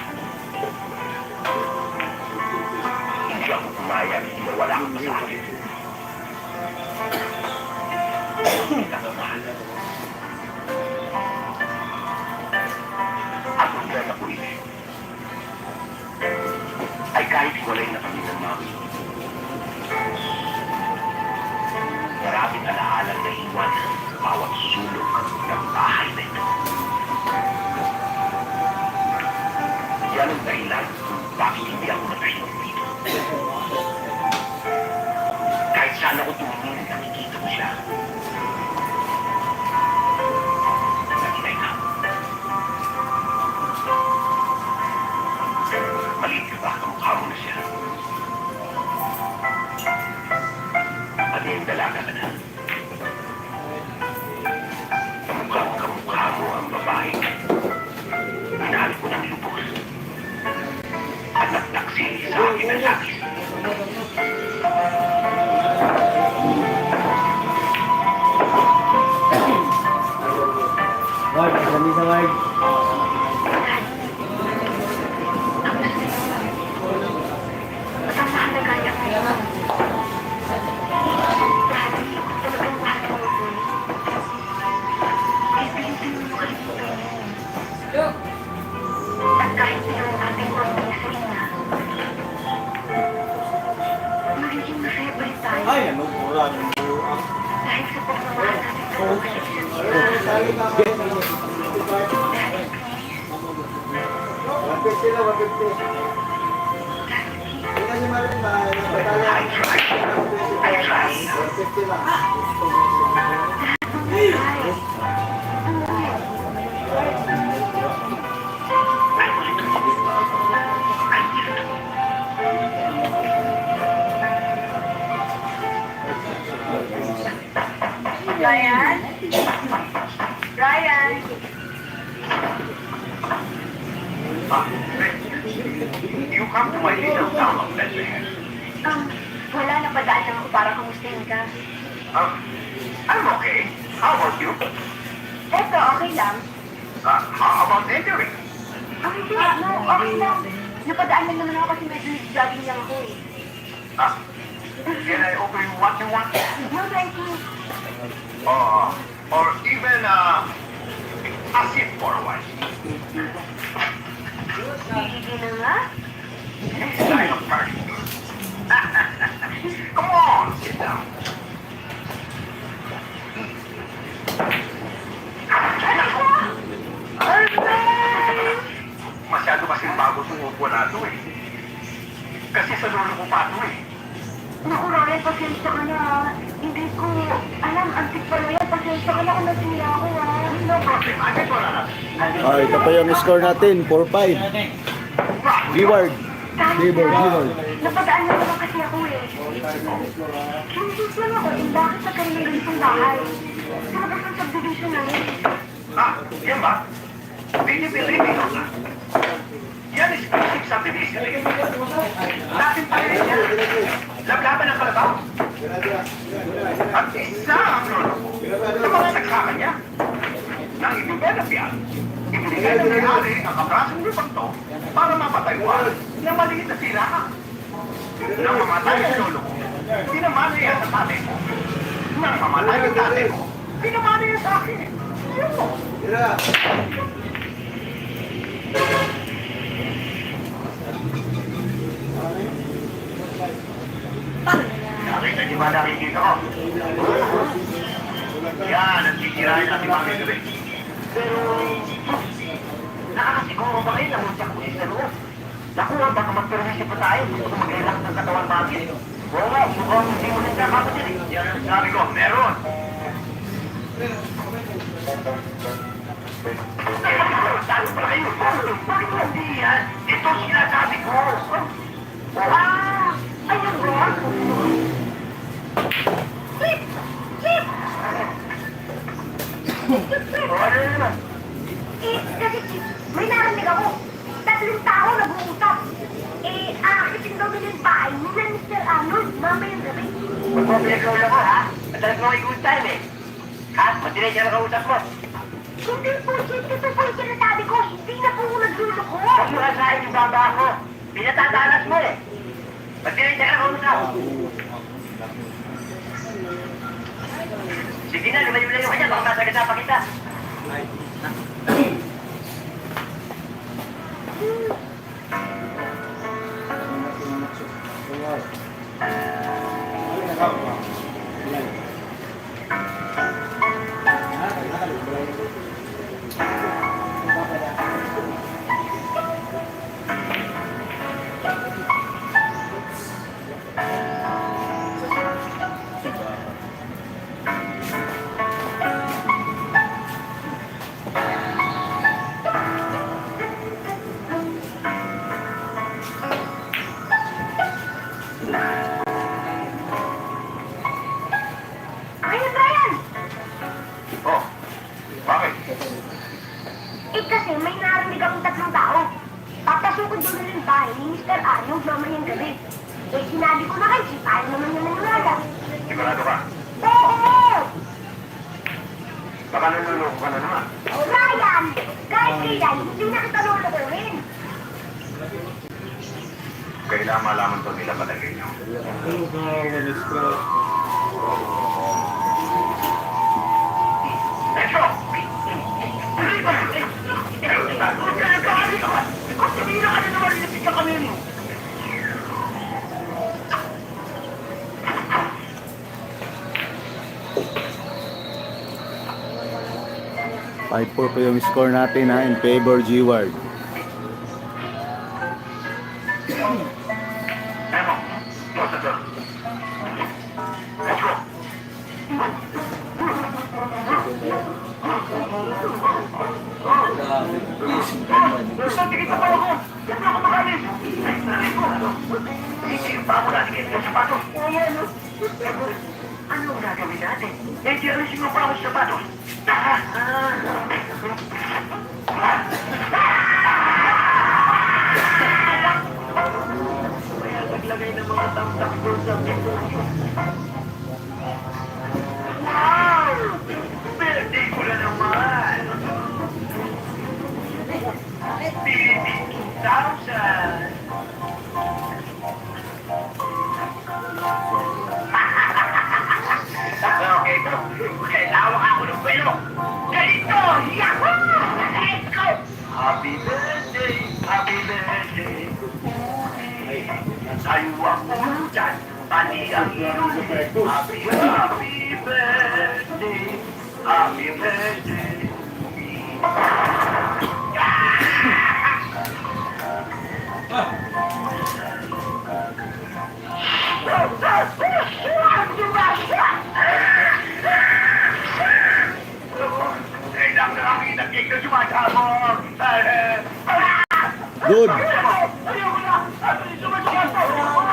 Hindi ako pumayag na wala akong sa akin. Kita ka mahal. At kung yan ako isip, ay kahit hiwalay na kami ng mami, maraming alaalang na iwan sa bawat sulok ng bahay na ito. Yan ang dahilan kung bakit hindi ako natahimik dito. Kahit saan ako tumingin, nakikita ko siya. Naginay ka. Maliit ka ba? Kamukha mo na siya. At ngayon dalaga ka na. Kamukha mo ang babae. Minahal ko ng lubos. At nagtaksi sa akin ang labis. Wag, dali sa wag. At ang mahalaga niya ngayon. Daddy, talagang mahal ko mo po. Ibigin mo kalimutan mo. At kahit mayroong ating pamilya sa ina, magiging masaya pa rin tayo. Ay, ano po lang. Dahil sa pagmamahal natin sa isa't isa. Daddy, please. kasi marin ba? Napatala. I try. 50 lang. Ryan? Ryan? You come to my little town of Bethlehem. Wala, napadaan lang ako para kamustahin ka. I'm okay. How about you? Eto, okay lang. How about entering? Hindi, no, okay lang. Napadaan lang naman ako kasi medyo jogging lang ako eh. Can I offer you what you want? No, thank you. Or even a seat for a while. Sige na nga. This kind of party. Come on, sit down. Masyado kasing bago sumupo na ito eh. Kasi sa lolo ko pa ito eh. Naku, Ryan, pasensya ka na. Hindi ko alam, antik pala yan. Pasensya ka na kung nasira ako No problem. Ano ito na natin? Ah, ito pa yung score natin, 4-5. G-word. G-word. Napadaan na naman kasi ako eh. Curious lang ako kung bakit nagkaroon ng ganitong bahay. Sumabas ng subdivision namin. Yan ba? Hindi believing ko na. Yan is basic subdivision eh. Dating pa rin yan. Lablaban ng kalabaw. At isa ang lolo ko. Sa mga sagsama niya. Nang i-develop yan, ibinigay ng may-ari ang kaprasong lupang to para mapatayuan ng maliit na silahan. Nang mamatay ang lolo ko, pinamana yan sa tatay mo. Nang mamatay ang tatay mo, pinamana yan sa akin. Yun mo. Nakita niyo ba nakikita ko? Yan, nagsisirahin natin mga gabi. Pero, nakakasiguro ba kayo na musyak ko sa loob? Naku, baka magpermisyo pa tayo. Gusto ko mag-relax ng katawan bagay. Oo nga, mukhang hindi mo nang kakapatid eh. Yan ang sabi ko, meron. Saan pala kayo? Bakit hindi yan? Ito sinasabi ko. Ayun ba? Flip! Flip! Ano naman? Kasi may narinig ako. 3 tao nag-uusap. Aakitin daw nila yung bahay nila Mr. Arnold mamayang gabi. Magpapilagaw lang ko, ha? Madalas mo kayo good time eh. Ha? Matinay siya na kausap mo. Hindi po, hindi po yung sinasabi ko. Hindi na po nagluloko. Huwag mo kasahin yung baba ko. Pinatatalas mo eh. Matinay siya na kausap. Sige na, lumayo-layo ka dyan. Baka masagad pa kita. Brian! Oh, bakit? Kasi may narinig akong 3 tao. Papasukod doon na yung bahay ni Mr. Arnold mamayang gabi. Sinabi ko na kayo, ayaw naman niya nangyala. Sigurado ka? Oo! Baka naluloko ka na naman. Ryan! Kahit kailan, hindi na kita lulukuhin. Kailangan malaman to nila palagay niyo. Let's go! Five 4 pa yung score natin ha, in favor G-word. Memo, Iba mo natin yung sapatos. Oo, ano? Anong gagawin natin? Eh, di rin siya pa ako sapatos. Kaya naglagay ng mga tamtak doon sa pinto. Wow! Birthday ko na naman! Philippine 2000! Okay, ito. Kailangan ako ng pelo. Ganito! Yahoo! Let's go! Happy birthday! Happy birthday! Sa'yo ang pulutan, pati ang inulit. Happy, happy birthday! Happy birthday! Kailang nakakita cake na sumasabog! Good. Ayoko na! Sumasabog!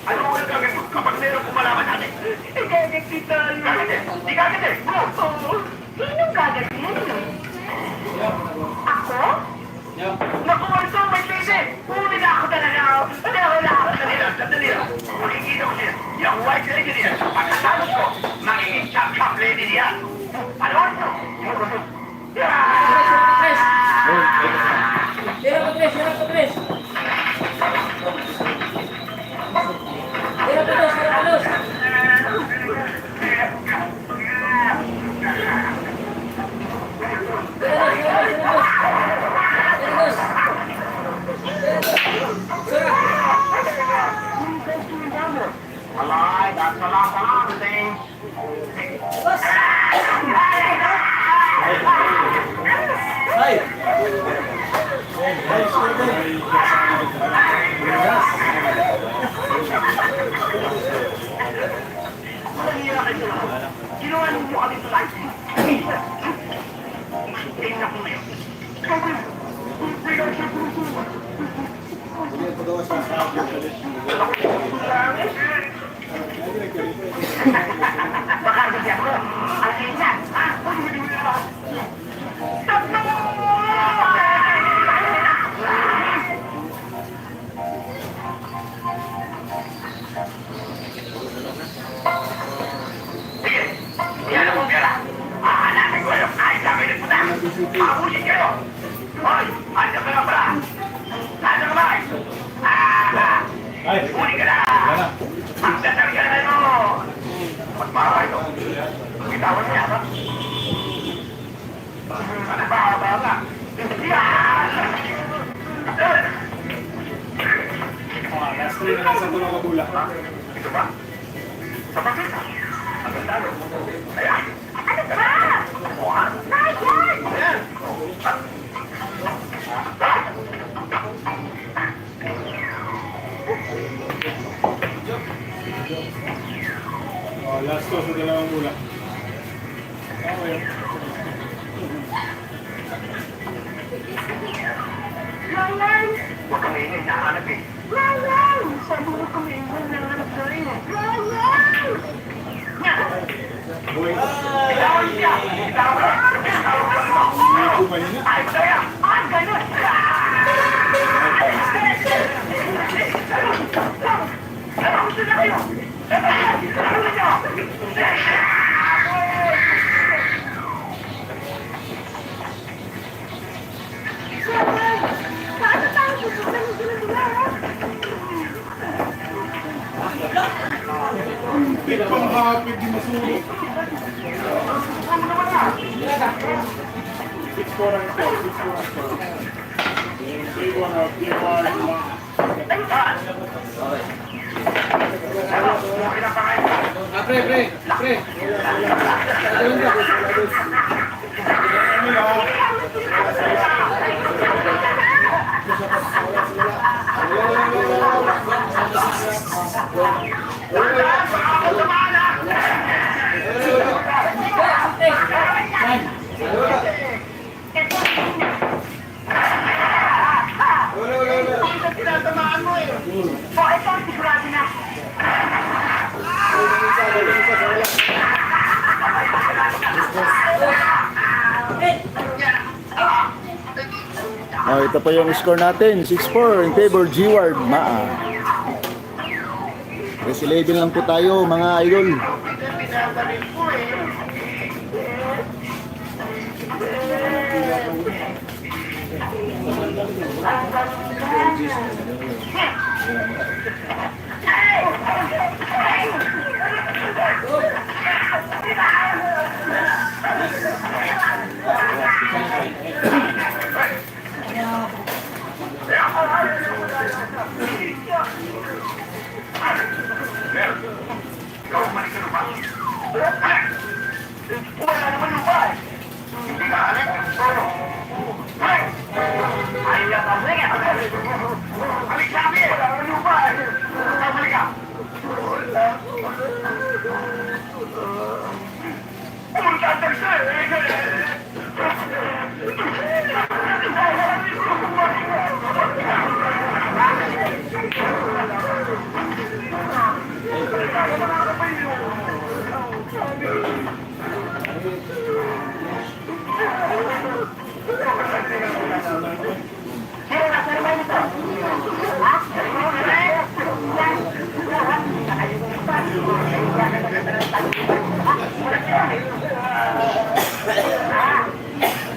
Ano mo ang gagawin mo kapag meron kumalaman natin? Gagawin tayo. Di gagawin. Sinong gagaling? Ako? Naku, ito may sisi. Huli na ako talaga. Wala ako talaga. Sandali lang. Makikita ko siya. Yung white lady niya. Pagkatapos ko, magiging chop-chop lady niya. Ano? Alay, that's a lot of things. Ginawa ninyo kami sa life. Tingnan ko ngayon. Baka hindi ako. Ang ingat. Sige, yan ang pera. Hanapin ko yung kahit sa amin nagpunta. Mabusin kayo. Hoy, anda ka nga pala. Anda ka ba? Huli ka na. Magdasal ka na no. Magmara ito. Bitawan niya ba? Ano ba? Ba? Last three na lang sa tulong kabula. Ito ba? Sa bakit? Ang ganda no? Ayan. Ano ba? Mukhang. Ryan! Ayan. Last two sa dalawang bula. Okay. Ryan! Huwag kang ingay, nahanap eh. Ryan! Sabi mo kami yung nanganap na rin eh. Ryan! Bitawan siya! Bitawan ka! Bitawan ka! Ayos na yan! Ah, ganun! Gusto na kayo! Ano niyo? Ryan! Paano tayo susundan yung ginagawa? Pang hapid di masulog. Six four ang score. Big one out. Big one out. Pre. Wala! Baka ako sa bahala! Oh, ito pa yung score natin. 6-4 in favor G-Ward Maa. Yes, 11 lang po tayo mga idol. Pinabalik ko eh. Wala naman yung ba? Hindi ka alit. Hey! Ayaw ka mo nga. Alik sa amin. Wala naman yung ba? Balik ka. Pumunta ang taxi.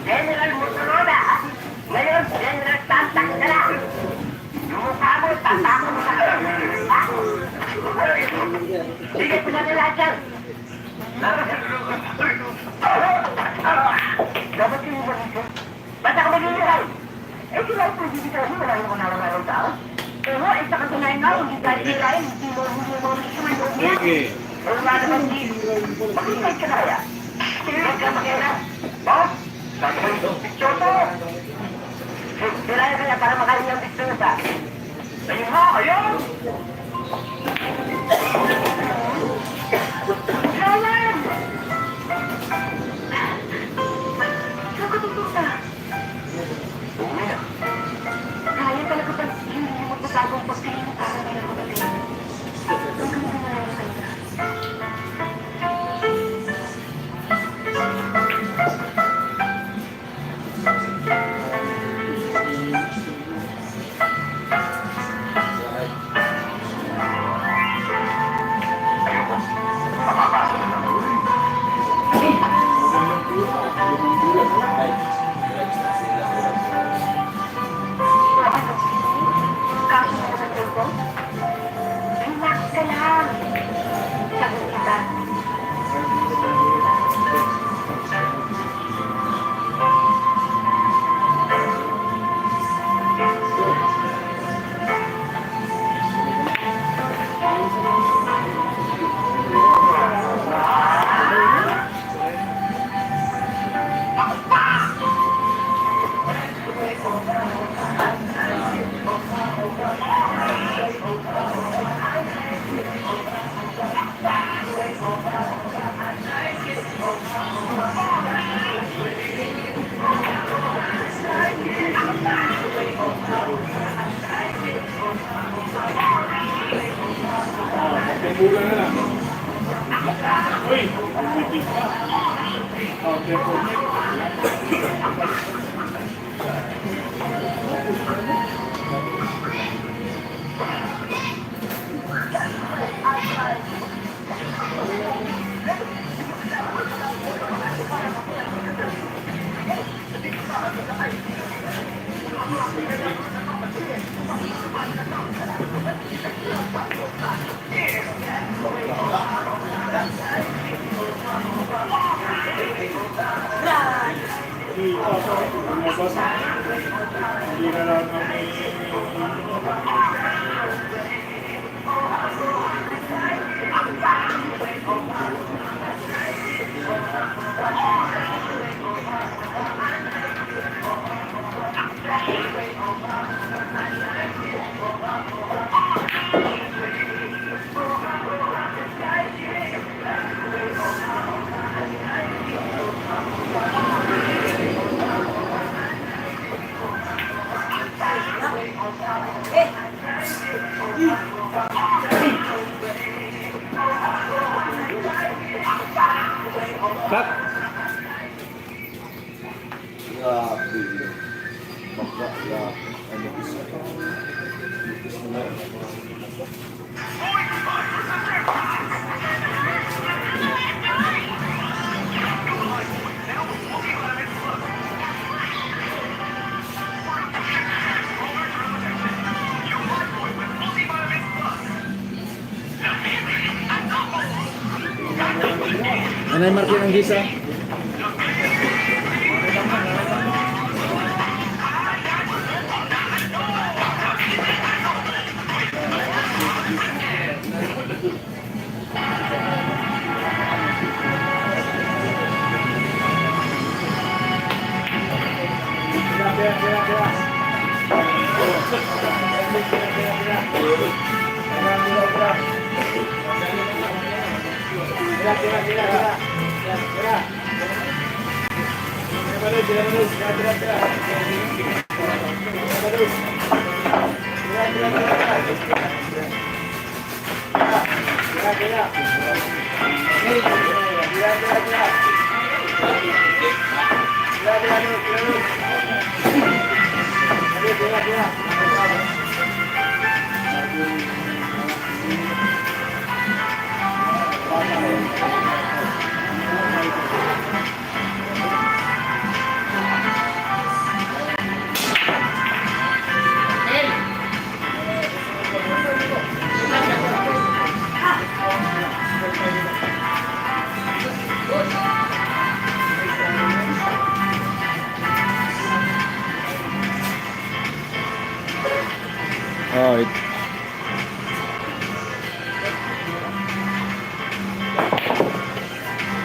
General Motorola, ngayon, General Tantak ka na. Yung mukha mo, tatako mo sa akin. Ha? Sige po na nila dyan. Dapat yung iba dito. Ba't ako magliliray? Eh, sila ito, hindi ka rin, wala yung mga nalang tao. Pero, isa ka tunayin nga, hindi ka liliray, hindi mo isumayon niya. Pero wala naman din. Makikay ka na kaya? Sige ka makina. Boss, sabi ko yung picture to. Sirayan kaya para makain yung picture sa. Ayun mo, ayun! Sirayan! Saan ka tututa? Kaya talaga ba hindi mo magpapagong pagkain para may nakapagay? Ang ganda na lang sa ina. Kaso mo sa tempo? Relax ka lang. Sagot kita. Grabe. Baka Ano yung marking ang gisa?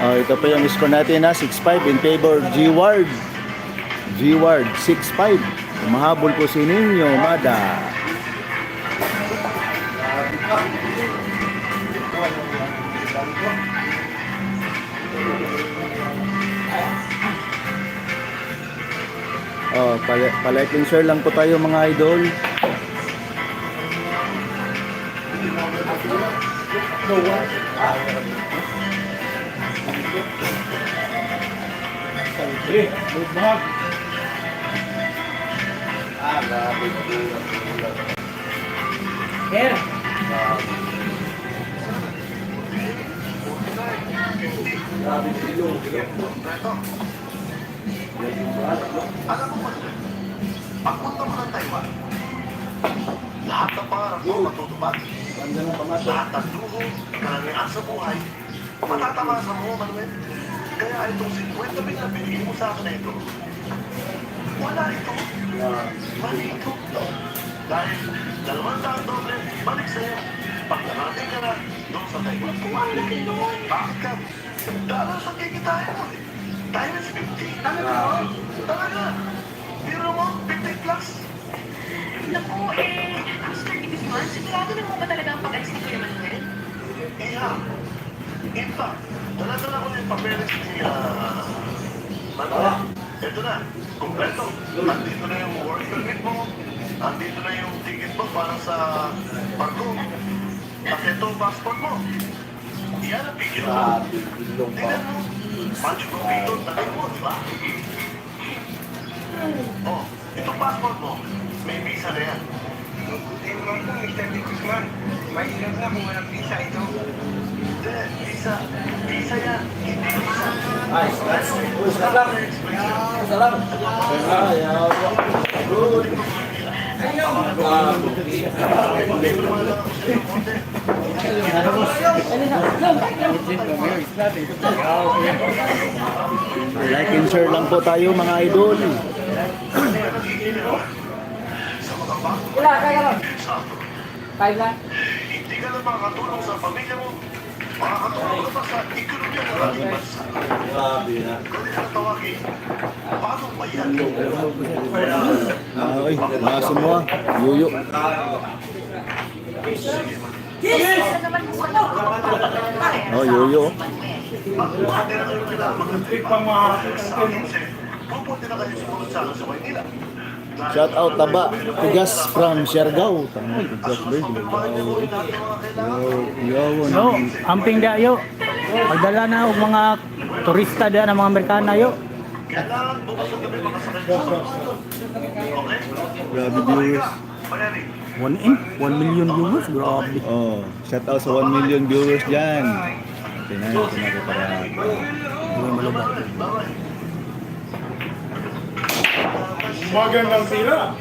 Oh, ito pa yung score natin na 6-5 in favor G-Ward. G-Ward 6-5. Mahabol po si Ninyo Mada. Oh, palike and share lang po tayo mga idol. Here. Alam mo ba, pagpunta mo ng Taiwan, lahat ng pangarap mo matutupad. Lahat ng luho, karamihan sa buhay, matatamasa mo, Manuel. Kaya itong 50 mil na binigay mo sa akin na ito, wala ito. Mali ito. Dahil 200 doble, balik sa'yo. Pag narating ka na, doon sa Taiwan, pumalaki noon. Bakit ka? Dahil sa kikitain mo eh. Times 50. Talaga? Talaga? Pero mo, 50 plus. Naku, after this month, sigurado na mo ba talaga ang pag-alis ni Kuya Manuel? Yeah. In fact, dala-dala ko na yung papeles ni Manuel. Ito na, kumpleto. Andito na yung work permit mo. Andito na yung ticket mo para sa barko. At ito ang passport mo. Yan ang pigil mo. Tingnan mo. Macho Pito, tagal mo, di ba? Oh, itong passport mo, may visa na yan. Hindi naman po, Mr. De Guzman. May ilang na kung walang visa ito. Hindi, visa. Visa yan, hindi visa. Ay, salam. Like and share lang po tayo mga idol. Wala, kaya lang. 5 lang. Hindi ka na makakatulong sa pamilya mo. Makakatulong ka pa sa ekonomiya ng ating bansa. Grabe na. Kaya na tawagin, paano ba yan? Ay, maso mo ah. Yuyo. Yes! Naman mo ka na. Oh, yuyo. Bakit na kayo kailangan mag-trip sa akin? Pupunti na kayo sumunod sa akin sa Maynila. Shout out Taba. Tigas from Siargao. Tama, Tigas bird. Yo, No, amping da yo. Pagdala na og mga turista da ng mga Amerikana yo. Kailangan bukas ang gabi makasakay mo. Grabe viewers. 1 million viewers, grabe. Oh, shout out sa 1 million viewers dyan. Tingnan natin para Magandang tira.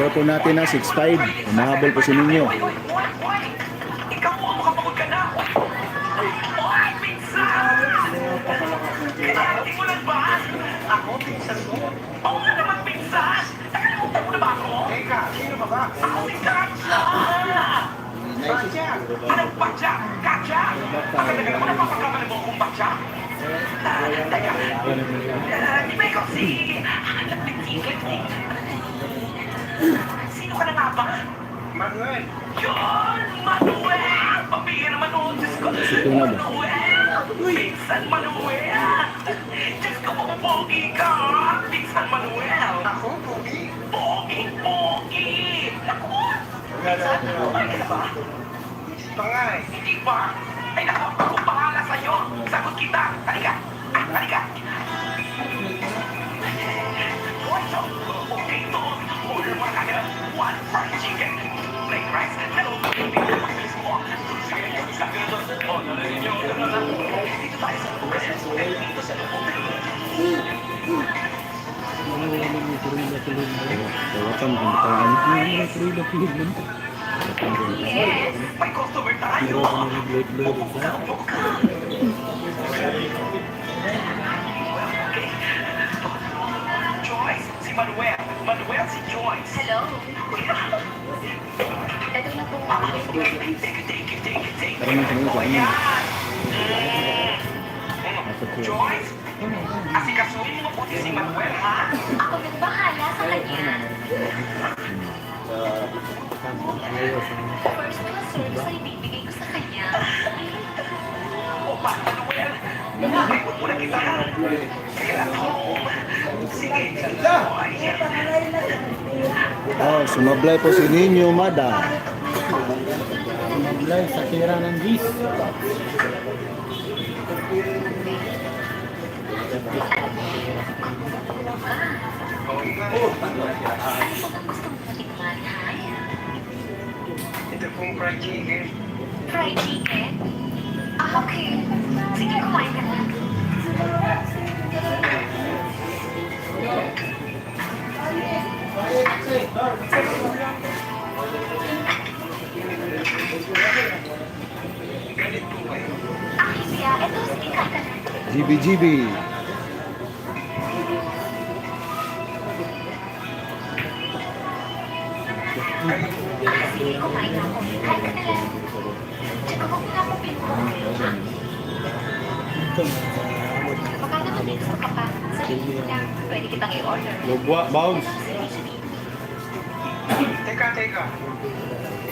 score po natin na 6-5. Umahabol po si Ninyo. Ikaw mo, makapagod ka na! Oy, pinsan! Hindi mo lang ba? Ako, pinsan mo? Oo nga naman, pinsan! Nakalimutan mo na ba ako? Teka, sino ba ba? Ako si Katja! Katja! Anong Katja? Katja! Tagal-tagal mo napapagkamali mo akong Katja? Teka, di ba ikaw si... Sino ka na nga ba? Manuel! Yun! Manuel! Pabigyan naman ako! Diyos ko! Manuel! Pinsan Manuel! Diyos ko, pogi ka! Pinsan Manuel! Ako? Pogi? Pogi! Naku! Pinsan, okay ka na ba? Hindi pa nga eh. Hindi ba? Ay naku, kung pangalan sa'yo, sagot kita! Halika! Halika! Okay to! Order mo na kagad! 1 fried chicken! Plain rice! Hello! Pagbilis mo! Sige, sa akin ito! O, nalarin nyo! Dito tayo sa lugar! Dito sa lugar! Tawatan kung taan. Yes! May customer tayo! Upo ka! Joyce! Si Manuel! Manuel si Joyce! Hello? Ito na po. Thank you. Tara na kanina sa inyo. Joyce! Asikasuhin mo po si Manuel, ha? Ako nagbahala sa kanya. First na service ay bibigay ko sa kanya. O ba, Manuel? Nakaibot mo na kita, ha? Kailan home? Sige, Joyce! Oh, sumablay po si Ninyo Mada. Maglay sa tira ng Gis. Ano po ang gusto mo natikman, ha? Ito pong fried chicken. Fried chicken? Ah, okay. Sige, kumain ka na. Ah, hindi ah. Ito, sige, kain ka na. GBGB. Sige, kumain na ako. Kain ka na lang. Tsaka kung wala akong pinto. Baka naman may gusto ka pa. Sabihin mo lang, pwede kitang i-order. Lobwa, bounce. Teka.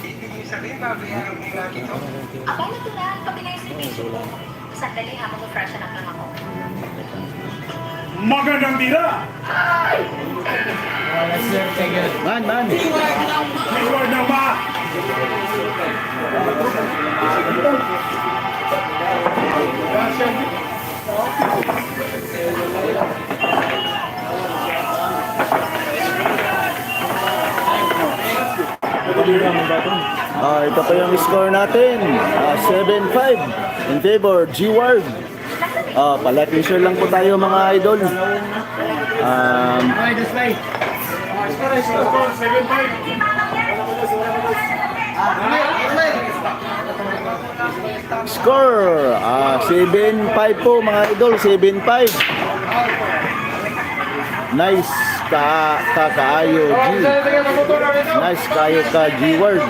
Ibig niyo sabihin, babayaran mo lang ito? Aba, natural. Pag servisyo mo. Sandali ha, mag-freshen up lang ako. Magandang tira. Man. Reward na ba? Ito pa yung score natin. 7-5 in favor G-Ward. Palike and share lang po tayo mga idol. Okay, display. Score, 7-5. Score 7-5 po mga idol, 7-5. Nice kaayo G. Nice kaayo ka G-word.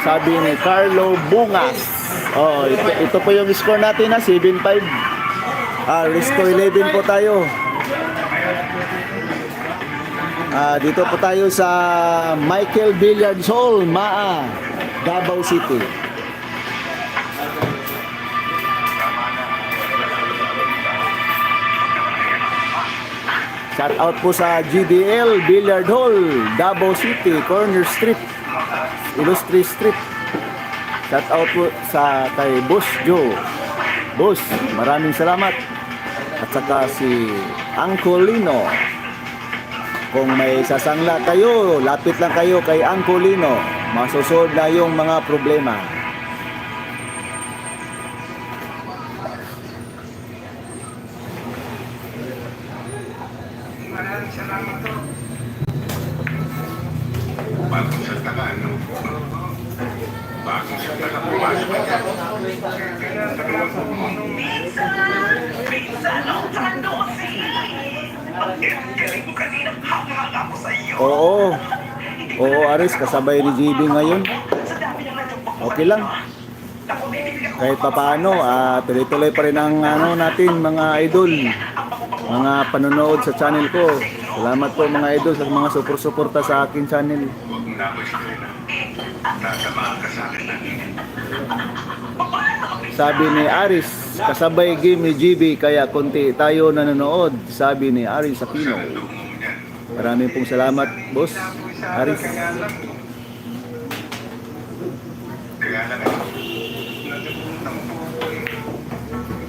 Sabi ni Carlo Bungas. Ito po yung score natin na 7-5. Risto 11 po tayo. Dito po tayo sa Michael Billiards Hall, Maa, Davao City. Shout out po sa GDL Billiard Hall, Davao City, Corner Street, Illustre Street. Shout out po sa kay Boss Joe. Boss, maraming salamat. At saka si Uncle Lino. Kung may sasangla kayo, lapit lang kayo kay Uncle Lino. Masusolve na yung mga problema. Maraming salamat to. Bagong salta ka, ano? Bagong salta ka, pumasok ka dyan. Kaya sa klase mo, Minsan ako tando kasi. Ang galing ko kanina, hawak ako sa iyo. Oo, Aris, kasabay ni GB ngayon. Sa dami naman ng Okay lang. Kahit papaano, tuloy-tuloy pa rin ang natin mga idol. Mga panonood sa channel ko. Salamat po mga idol sa mga suporta sa akin channel. huwag mo na ako istorya. Tatamaan ka sa akin na. Sabi ni Aris, kasabay game ni GB kaya konti tayo nanonood. Sabi ni Aris Aquino. Dumo mo niyan. Maraming pong salamat, boss. Aris. Kaya lang, natutunan mo.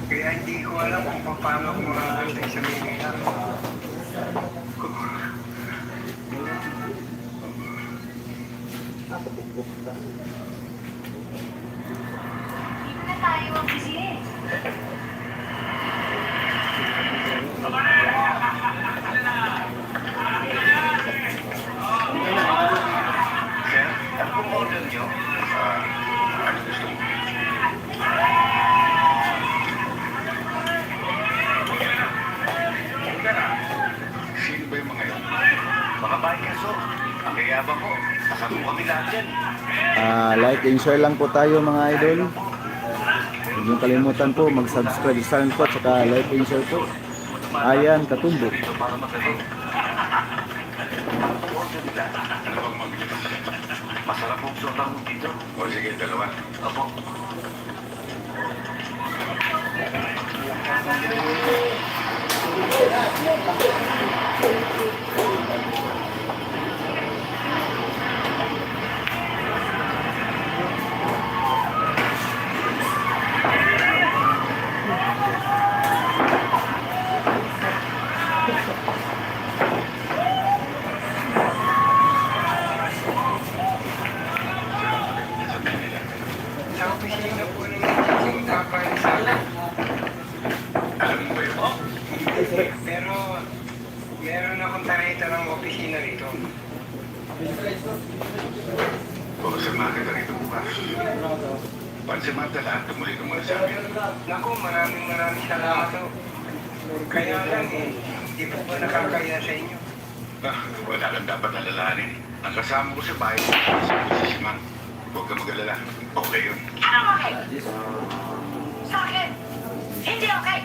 Kaya hindi ko alam kung paano ko makakantay sa Manila. Dito na tayo ang bisig. Sir, ano pong order niyo? Ano gusto mo? Sino ba yung mga yun? Mga bikaso. Ang kayabang ko. Kasama kami lahat yan. Like and share lang po tayo mga idol. Huwag niyong kalimutan po mag-subscribe sa channel ko at saka like and share po. Ayan, Katumbo. Dito para magaling. Order nila. Ano bang mabilis? Masarap mong sotang dito. O sige, dalawa. Opo. Sa opisina po ng yung kapalisan. Alam mo ba yun? Pero meron akong tarjeta ng opisina rito. O, samahan kita rito bukas. Pansamantala, tumuloy ka muna sa amin. Naku, maraming salamat po. Kaya lang hindi po ba nakakaya sa inyo? Wala lang dapat alalahanin. Ang kasama ko sa bahay, si Mang. Huwag ka mag-alala. Okay yun. Ano okay? Sa akin, hindi okay.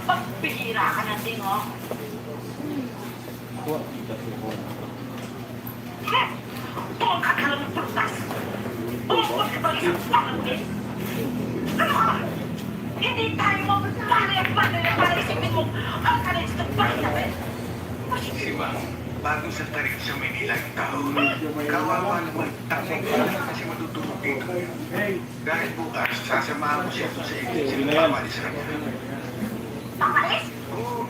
Pagbihira ka na din, oh. Tungkad ka lang ng prutas. Umukot ka ba isang pangangin? Ano ka? Hindi tayo mapagpalaya para isipin mo ang kalis ng pangangin. Si Mang, bago sa tarik sa Manila yung tao, kawawa naman. Tapos kasi matutulog dito. Dahil bukas, sasamahan ko siya sa iglesia ng pamalis kanya. Pamalis? Oo,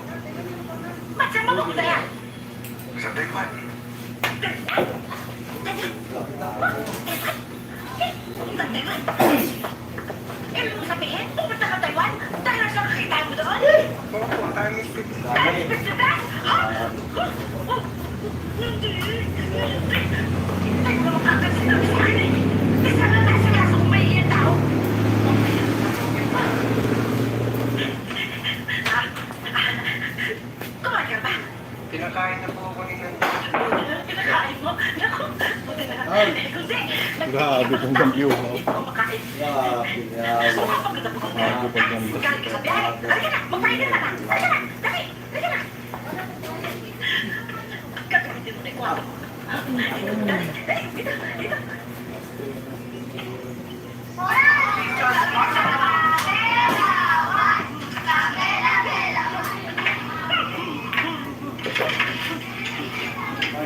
Ba't saan mo na yan? sa Taiwan. Pupunta Taiwan? Ibig mo sabihin, pupunta ka Taiwan? Dahil lang sa kakita mo doon? Opo, times 50. Dahil sa Taiwan? Ha? Hindi. Hindi mo makakal sinabi sa akin eh. Isa na nasa kaso kung may iyan tao. Kumain ka ba? Kinakain na po ako ni Nando. Kinakain mo? Naku, buti na. Kundi, Grabe kong gambyo. hindi ko makain. Pagkita po kong galing ka sa biyahe. Halika na, magpahinga na. Halika na, dali, halika na. Gagamitin mo na yung kwarto mo. Dali, dali, dito, dito.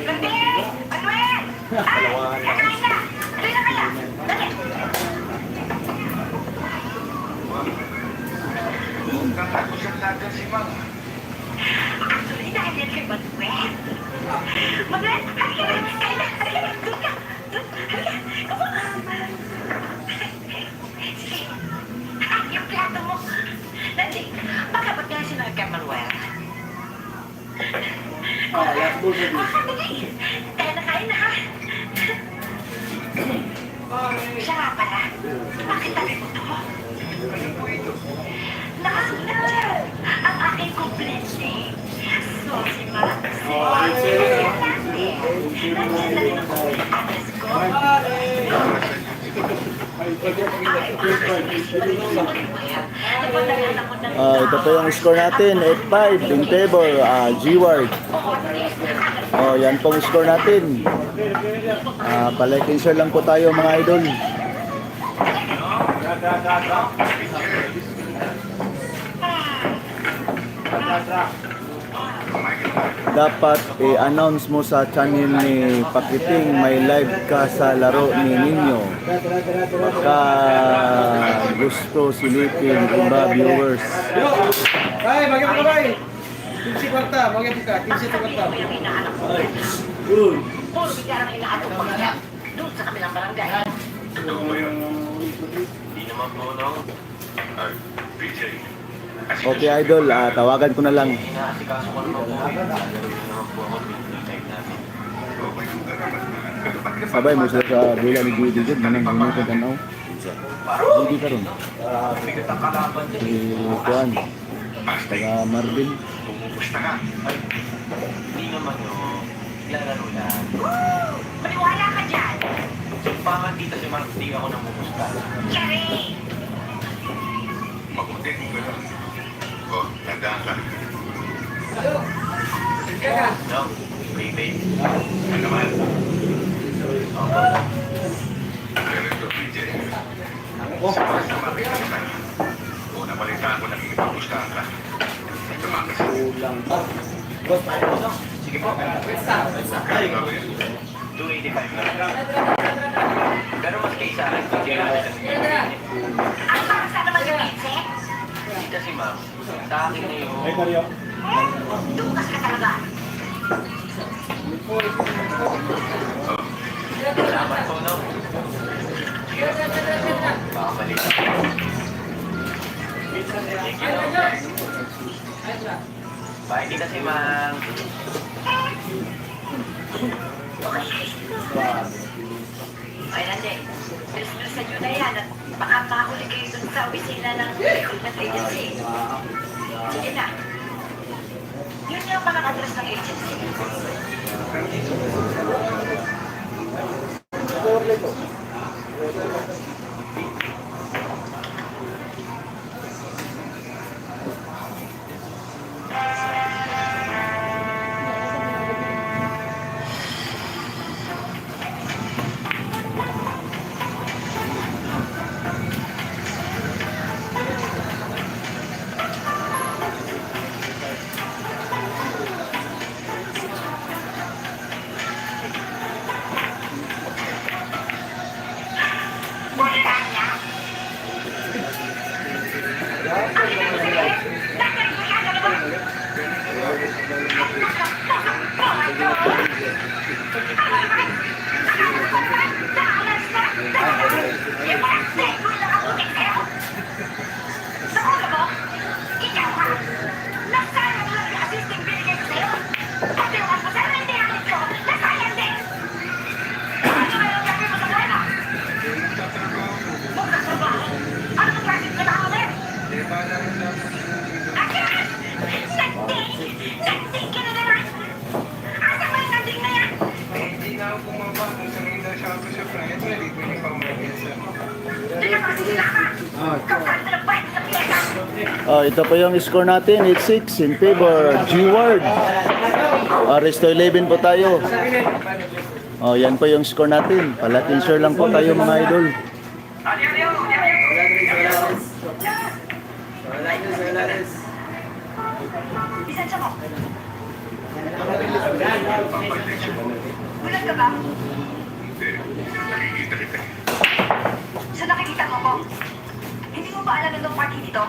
Manuel! Manuel! Kakain na! Dali na kayo! Dali! Kakako siya laga si Mang. Actually, dahil yan kay Manuel. Manuel, halika na! Kain na! Halika na! Doon ka! Doon! Halika! Come on! Sige! Yung plato mo! Nandiyan! Pagkapat nga sinabi kay Manuel. Dali! Tayo na kain na ha! Siya nga pala. Bakit tabi mo to? Nakasulat! Ang aking complete name. Saucy Max. Nandiyan na rin ako sa address ko. Ito po yung score natin. 8-5 in favor. G-Ward. Yan pong score natin. Palike and share lang po tayo mga idol. Dapat i-announce mo sa channel ni Pakiting may live ka sa laro ni Ninyo. Baka gusto silipin iba viewers. Ay, bagay mo bay. 15 kwarta, bagay mo ka. 15 kwarta. Puro bigarang inaatong pagkaya. Doon sa kabilang barangay. Hindi naman po, no? PJ. Okay idol, tawagan ko na lang. Inaasikaso ko naman po. Lalaro naman po ako ng time namin. Sabay mo sila sa bila ni Judy dyan. Manang minuto tanaw. Judy ka ron. Bigat ang kalaban din. Si Juan. Taga Marvin. Bumusta ka? Ay, hindi naman, no. Lalaro lang. Maniwala ka dyan! Sumpangan dito si Mark, hindi ako namumusta. Cherry! Mabuti kung gano'n. Oh, tandaan ka. No, baby. Ano naman? Ganito, PJ. Sama-sama kita kita. Una balitaan ko naging ipapustahan ka. Tumakas. Sige po. Kaya nga ba yan? 285 lang. Pero mas kaysa akin, hindi na kita Ang para sa naman yung pinse? Dito si ma'am. Sa akin na yung... Dukas ka talaga. Salamat po, no? Baka balik. Thank you, no? Bye, dito si ma'am. Ay, Randy. Bilis-bilis sa na yan at baka mahuli kayo dun sa opisina ng recruitment agency. Sige na. Yun yung mga address ng agency. Oh, ito po yung score natin. It's 6 in favor. G-Ward. Resto 11 po tayo. Oh, yan po yung score natin. Palatin sure lang po tayo mga idol. Lisensya mo. Bulag ka ba? Nakikita kita. So nakikita mo ko? Hindi mo ba alam itong party dito?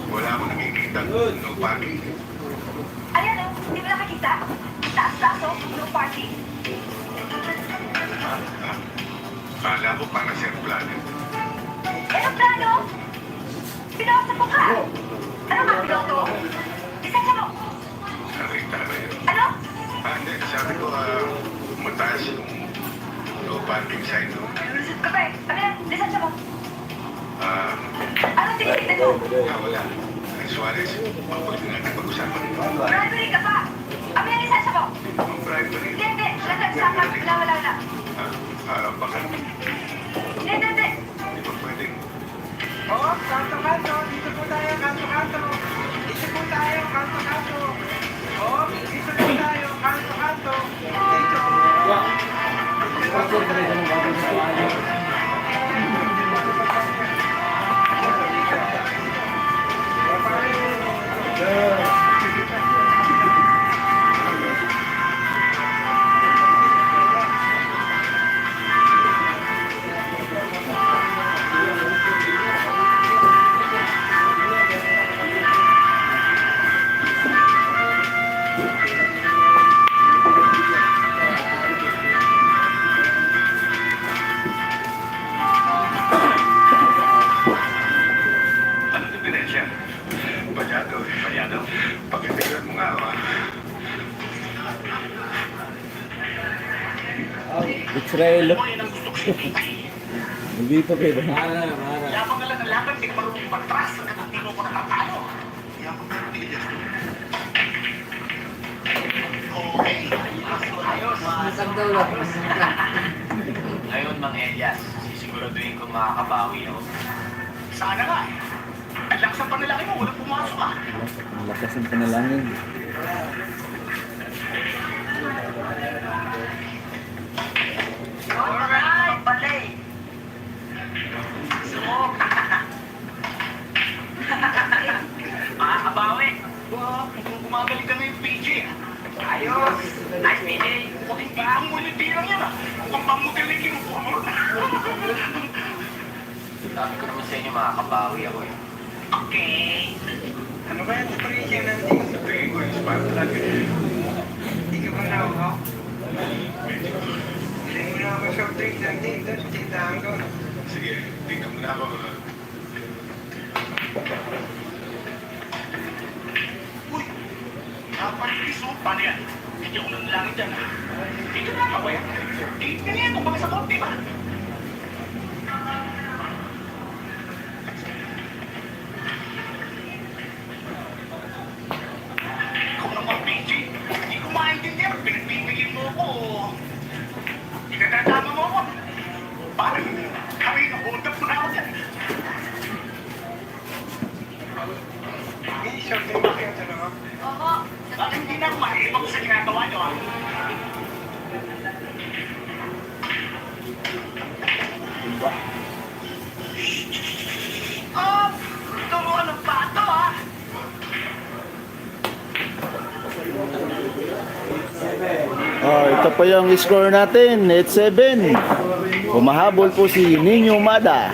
Wala akong nakikita. No parking. Ayan o, hindi mo nakikita? Taas-taso, no party. Kala ko para sa aeroplano. Aeroplano? Pinawas mo ka! Ano nga piloto? Lisensya mo! Nakita na yun. Ano? Hindi, sabi ko, mataas yung no parking sign. No? Kapay, ano yan? Lisensya mo! Ah, Anong tinitignan mo? wala. Suarez, pwede natin pag-usapan. Bribery ka pa! Ano yan lisensya mo? Ang bribery. Hindi, hindi. Wala. Baka Hindi. hindi pa pwede. Oo, kanto-kanto. Dito po tayo, kanto-kanto. Dito po tayo, kanto-kanto. Oo, dito po tayo, kanto-kanto. Dito. Ano diferensya? Palyado. Pag-itigan mo nga, Israel. Hindi pa kayo ba? Yapang ka lang ng laban, di ka marunong patras. Hindi mo ko natatalo. Yapang ka lang din. Okay. Ayos. Ngayon, Mang Elias, sisiguraduhin ko makakabawi ako. Sana nga eh. Ang lakas ng panalaki mo, walang pumasok ah. Ang lakas ng panalangin. Alright, balay. Makakabawi! Wow, mukhang gumagaling ka ngayon, PJ ah. Ayos! Nice meeting! Mukhang parang mulitirang yan ah. Mukhang pamugaling yung buwan. Sabi ko naman sa inyo, makakabawi ako eh. Okay. Ano ba yung diferensya ng dito? Sa tingin ko, inspired talaga eh. Hindi ka ba nauhaw? Hindi mo na ako soft drink ng dito. Sa tindahan ko. Sige, tingnan mo na ako. Uy! Napalitis mo, paano yan? Hindi ako nang langit dyan ah. Dito na ako yan. Ganyan mo mga sa bot, di ba? Ikaw naman, PJ. Hindi ko maintindihan. Pinagbibigyan mo ako. Ikakatama mo ako. Parang kami na-hold up mo na ako dyan. Hindi, soft drink kayo sa loob. Oo. Bakit hindi na ako mahibang sa ginagawa niyo ah? Oh, turuan ng pato ah. Oh, ito po yung score natin. It's 7. Humahabol po si Nino Mada.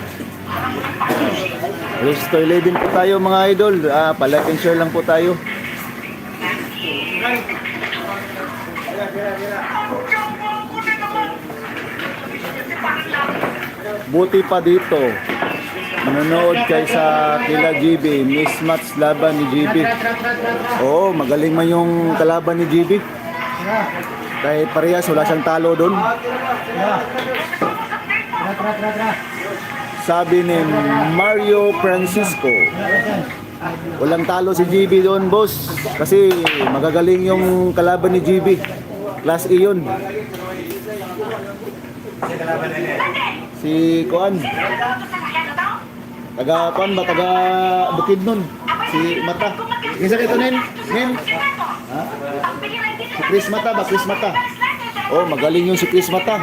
Resto 11 po tayo mga idol. Palatin share lang po tayo. Buti pa dito. Manonood kay sa kila GB. Mismatch laban ni GB. Oo, magaling man yung kalaban ni GB. Kahit parehas, wala siyang talo doon. Sabi ni Mario Francisco. Walang talo si GB doon, boss. Kasi magagaling yung kalaban ni GB. Class A yun. Si Kuan. Taga Kuan ba? Taga Bukidnon. Si Mata. Isa kito nen? Nen? Ha? Si Chris Mata ba? Chris Mata. Oh, magaling yung si Chris Mata.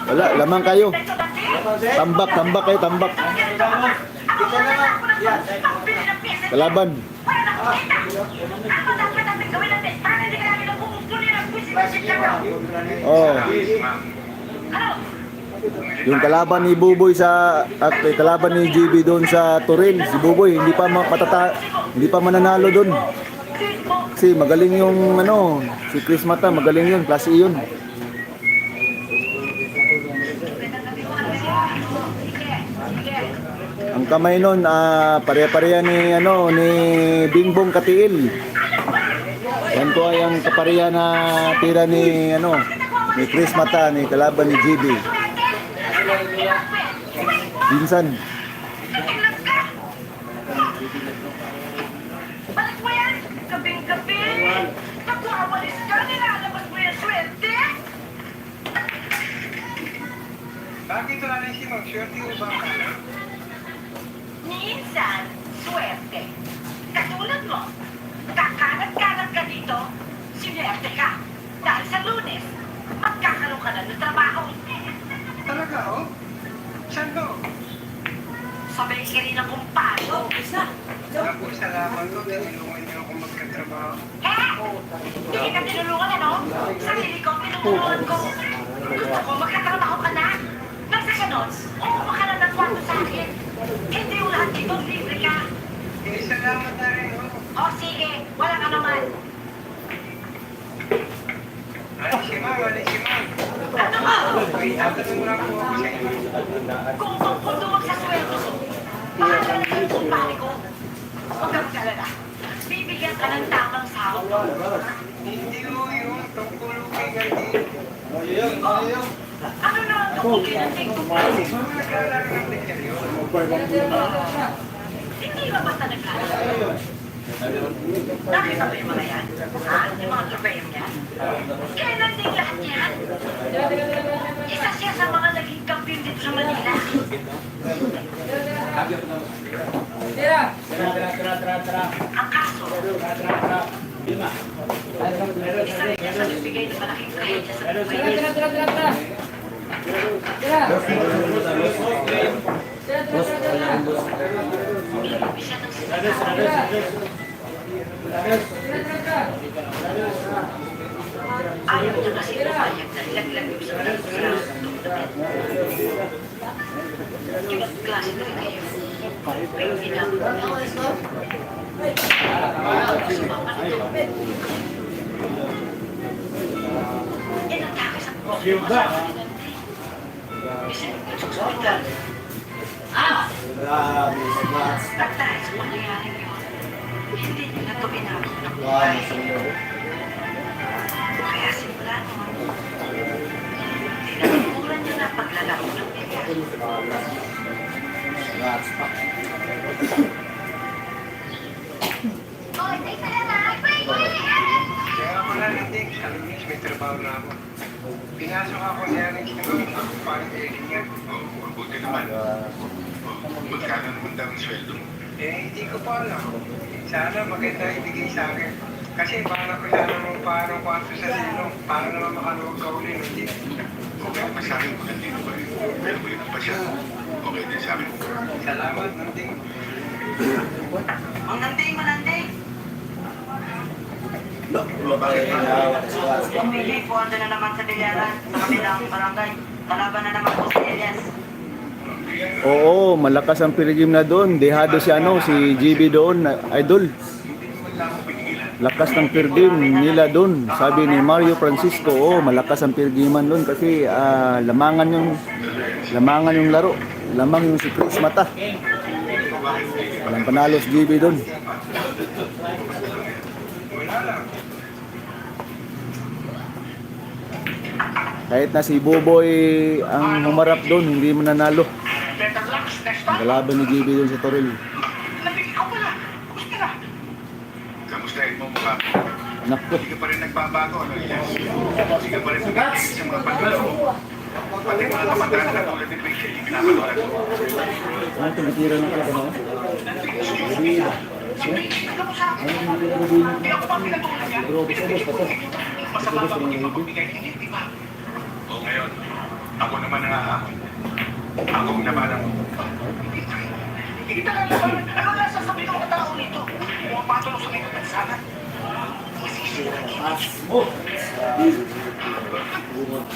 Wala, lamang kayo. Tambak, tambak kayo, tambak. Kalaban. Oh. Yung kalaban ni Buboy sa at kalaban ni GB doon sa Toril, si Buboy hindi pa hindi pa mananalo doon. Kasi magaling yung ano, si Chris Mata, magaling yun, klase yun. Ang kamay nun, pare-pareha ni ano ni Bingbong Katiil. Yan po ay ang kapareha na tira ni ano ni Chris Mata ni kalaban ni GB. Binsan. Balik mo yan! Gabing-gabi! Pagwawalis ka, nilalabas mo yung swerte! Bakit ito natin si Mag? Swerte mo ba? Minsan, swerte. Katulad mo, kakalat-kalat ka dito, sinerte ka. Dahil sa Lunes, magkakaroon ka na ng trabaho. Talaga, oh? Saan ko? Sabay ka rin ng kumpano. Ako, salamat ko. Tinulungan niyo ako magkatrabaho. Hindi ka tinulungan, ano? Sarili ko, tinulungan ko. Gusto ko, magkatrabaho ka na. Nang sa ganon, umuha ka na ng kwarto sa akin. Hindi yung lahat dito, libre ka. Eh, salamat na rin, oh. O sige, wala ka naman. Alis si Ma'am, alis si Ma'am. Ano ba? Wait, tatanong lang po ako sa inyo. Kung pagpunduwag sa sweldo ko, pakagalan ka yung kumpani ko. Huwag kang kalala. Bibigyan ka ng tamang sahod. Hindi ko yung tungkol kay Gardin. Ano na ang tungkol ng tingko mo? Naglalaro ng detalyo. Hindi ba basta naglalaro? Nakita ba yung mga yan? Ha? Yung mga surveyor niya? Kailan din lahat yan? Isa siya sa mga naging kampiyon dito sa Manila. Ang kaso, isa rin niya sa nagbigay ng malaking trahedya sa buhay. Hindi siya ng sinasabi. Ayaw niya kasi pumayag na ilaglag yung sa mga Ibang klase na rin kayo. Pero ginagawa na. Sumama nito. Inatake sa buwan ng kasama ni Nante. Isinugod sa ospital. Nagdahil sa pangyayaring yun, hindi nila ito binago ng buhay. Kaya simula noon, tinatumuran niya na paglalaro ng bilyar. Kaya ako narinig, sa Lunes may trabaho na ako. Pinasok ako niya ng sinunod ako parang niya. Mabuti naman. Magkano naman daw ang sweldo mo? Eh, hindi ko pa alam. Sana maganda ibigay sa akin. Kasi parang ko sana mong parang kwarto sa silong. Para naman makaluwag ka uli. Hindi. Okay pa sa akin kung nandito pa rin. Pero kung ito pa siya, okay din sa akin. Salamat, Nanding. Ang nanding mananding! Pumili po na naman sa bilyaran sa kabilang barangay. Kalaban na naman po si Elias. Oo, malakas ang pirigim na doon. Dehado si ano, si GB doon, idol. Lakas ng pirgim nila doon. Sabi ni Mario Francisco, oh, malakas ang pirgiman doon kasi lamangan yung laro. Lamang yung si Chris Mata. Walang panalo si GB doon. Kahit na si Buboy ang humarap doon, hindi mananalo. Ang kalaban ni GB doon sa Toril. Nabigyan ko pala ma'am. Naku. Hindi ka pa rin nagbabago, ano, Elias? Hindi ka pa rin tumitigil sa mga pagkalo. Pati mga kamandahan na tulad ni Rachel, yung pinapatawaran mo. Ano, tumitira na pala ba? Hindi ako pa pinatulan niya. Masama ba kung ipagbigay hindi, di ba? O ngayon, ako naman ang ahamon. Ako ang labanan mo. Hindi talaga naman. Ano na sasabihin ng mga tao nito? Kung patulong sa mga bansanan.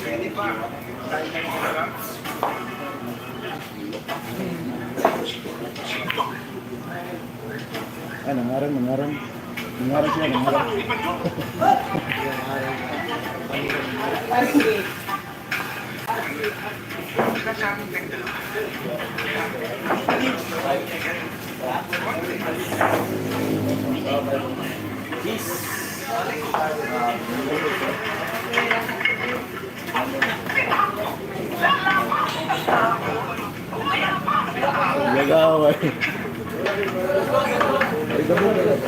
Pwede pa. Ah, nangaran siya, nangaran. Nagaway. Ay, gabo na lang.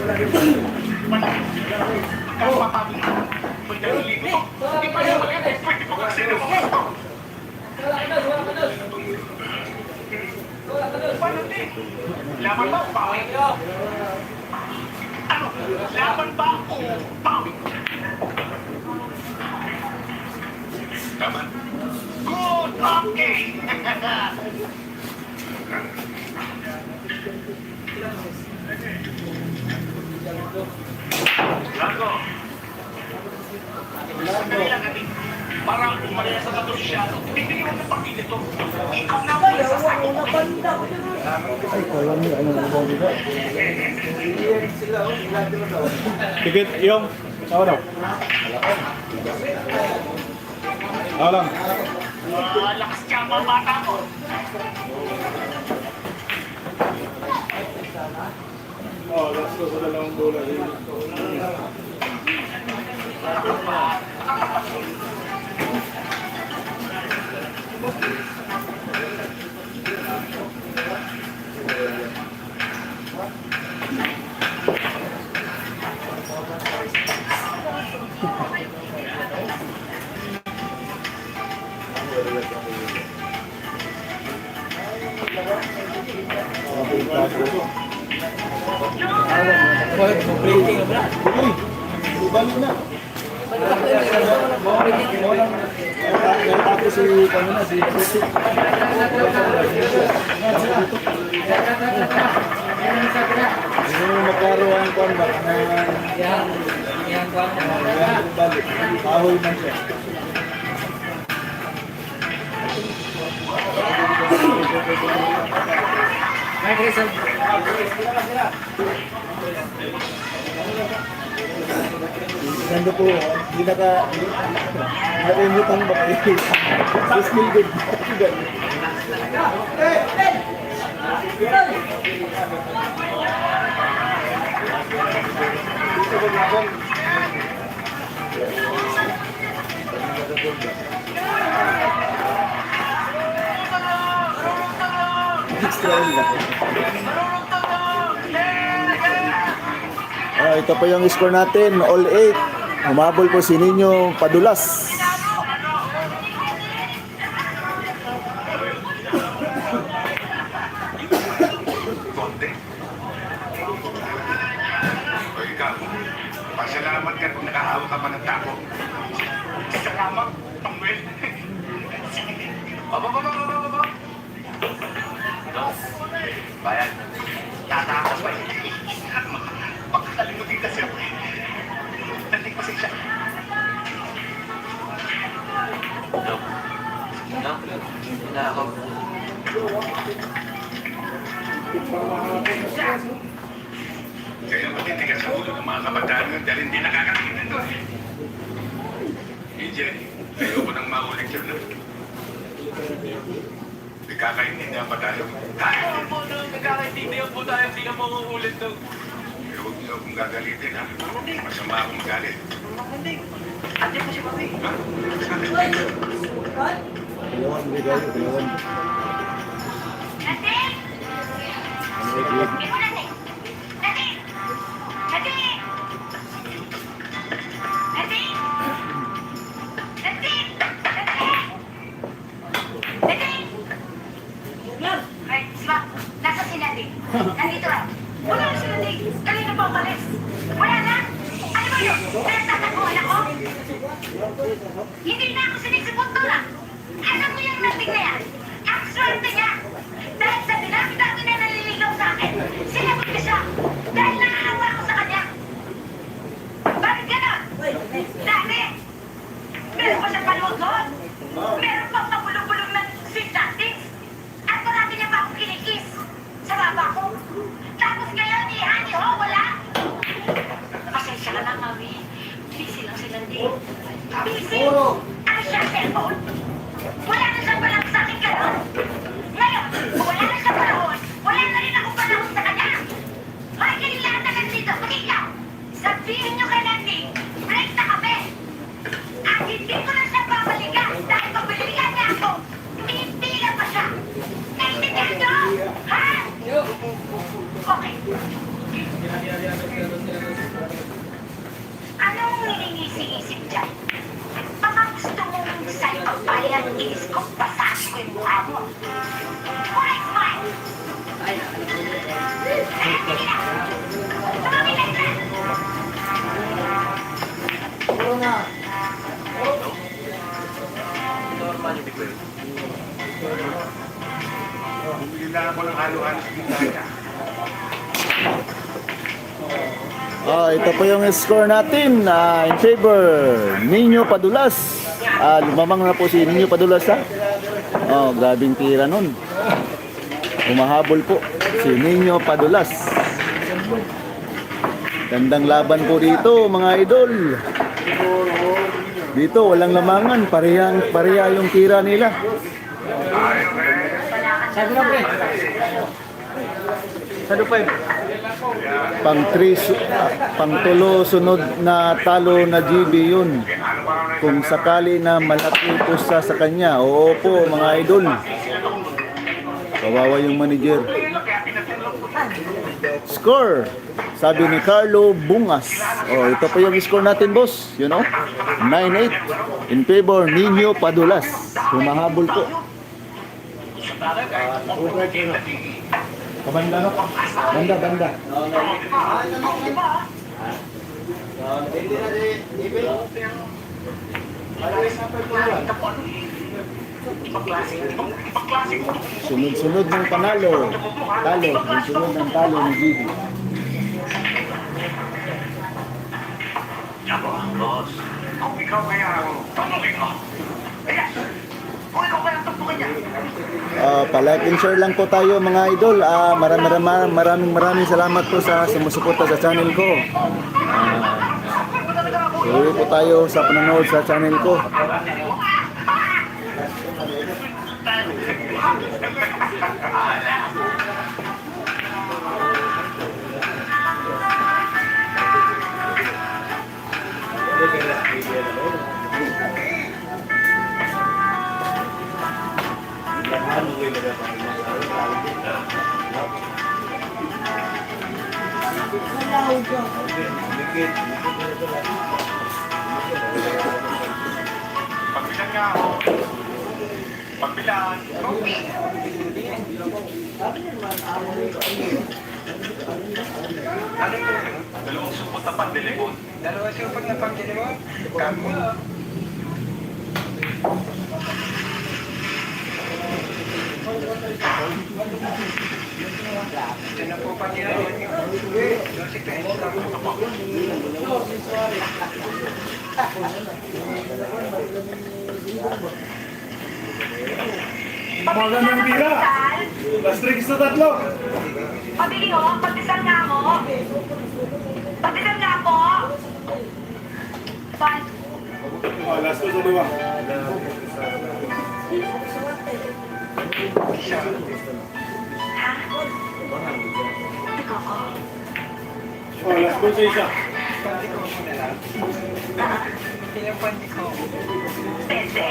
Laban ba? Bawi. Ano? Laban ba? O bawi? Tama. Good, okay. Lago. Sandali lang natin. Parang umalis sa katosyado. Bibili mo ng pamilya to. Ikaw naman sa sako. Ay, kala mo, ano na ba dito? Tikit, yung. Ako daw. Ako lang. Lakas ka mga bata mo. Oh, last ko sa dalawang bola. Balik na. Tapos si kanina si Susi. Yung magkaroon ko ba na yan balik. Ahoy man siya. Nando po, hindi nakalimutan ba kayo? Still good. Extra lang. Ito pa yung score natin, all 8. Humabol po si Nino Padulas. Konti. O ikaw, pasalamat ka kung nakahawak ka pa ng tako. Salamat, Samuel. Aba. Bayan, tatakas pa yun. Pakakalimutin kasi ako. Nandig pasensya. Na ako. Kaya matitigas sa ulo ng mga kabataan yun dahil hindi nakakakita ito eh. EJ, ayoko nang maulit yun na. Nagkakaintindihan pa tayo. Kaya po na nagkakaintindihan po tayo, hindi na mauulit to. Pero huwag niyo akong gagalitin ha. Masama akong magalit. Ate mo si Mami. Ha? Sakit. Dalawan, dalawan. Ate! Ito na, Ate! Ate! Wala na sila, Nick. Kanina pa umalis. Wala na? Ano ba yun? Pinagtataguan ako? Hindi na ako sinisipot doon ah. Alam mo yung nating na yan? Ang swerte niya. Dahil sa dinami-dami na naliligaw sa akin, sinagot ko siya. Dahil nakaawa ako sa kanya. Bakit ganon? Dati, meron pa siyang paluwag doon. Meron pang mabulong-bulong na sweet nothings. At marami niya pa akong kinikis. Sa baba ko. Tapos ngayon, ihani ho, wala. Pasensya ka na, Mami. Busy lang sila din. Busy? Ano siya, cellphone? Wala na siyang panahon sa akin ganon. Ngayon, kung wala na siyang panahon, wala na rin akong panahon sa kanya. Hoy, kayo lahat na nandito, mag-ikaw. Sabihin niyo kay Nandy, break na kami. At hindi ko na siya babalikan dahil kung binilikan niya ako, titigan pa siya. Naintindihan niyo? Ha? Okay. Anong niningising-isip dyan? Baka gusto mong sa'yo pagbayad ang inis ko, basahin ko yung mukha mo. Why smile? Sige na! Tumamigay ka! Normal yung bigay. Bumili lang ako ng halo-halo sa gitna. Ito po yung score natin in favor Nino Padulas. Lumamang na po si Nino Padulas ha. Grabing tira nun. Humahabol po si Nino Padulas. Gandang laban po dito mga idol. Dito walang lamangan, pareha yung tira nila. Pang-tulo sunod na talo na GB yun. Kung sakali na malaki po sa kanya. Oo po mga idol. Kawawa yung manager. Score, sabi ni Carlo Bungas. Ito po yung score natin boss. 9-8 in favor Nino Padulas. Humahabol po. Banda. Sunod-sunod ng panalo. Sunod ng talo ni Gigi. Boss. Kung ikaw kaya ang tanongin mo. Kung ikaw kaya ang tanongin niya. Palike and share lang po tayo mga idol. Maraming salamat po sa sumusuporta sa channel ko. Tuloy po tayo sa panonood sa channel ko. Pagbilan nga ako. Pagbilan. Ano yun? Dalawang supot na pandilimon. Dalawang supot na pangkilimon. Kamu. Ito na po pangkilimon niyo. Dosik na ito lang. Magandang pila. Last drinks na tatlo. Pabili ho, pagdasal nga mo. Pagdasal nga po. Last ko sa dua. Ha? Ikaw ko. Last ko sa isa. Ilang pandi ko. Pwede.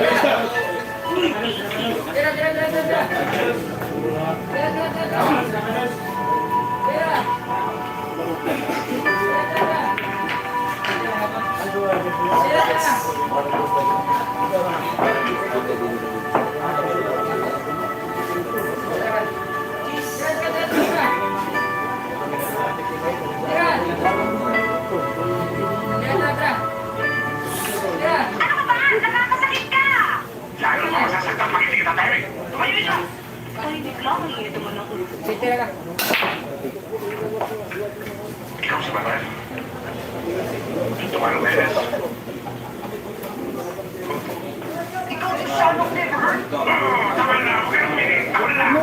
Tira. Basta makikita kita, Terry. Tumayo siya. Tahimik lang, ito mo ng ulo. Ikaw si Manuel. Tumarang Menes. Ikaw si Shanok Neverheard? Tama na, huwag kang minit. Tama na.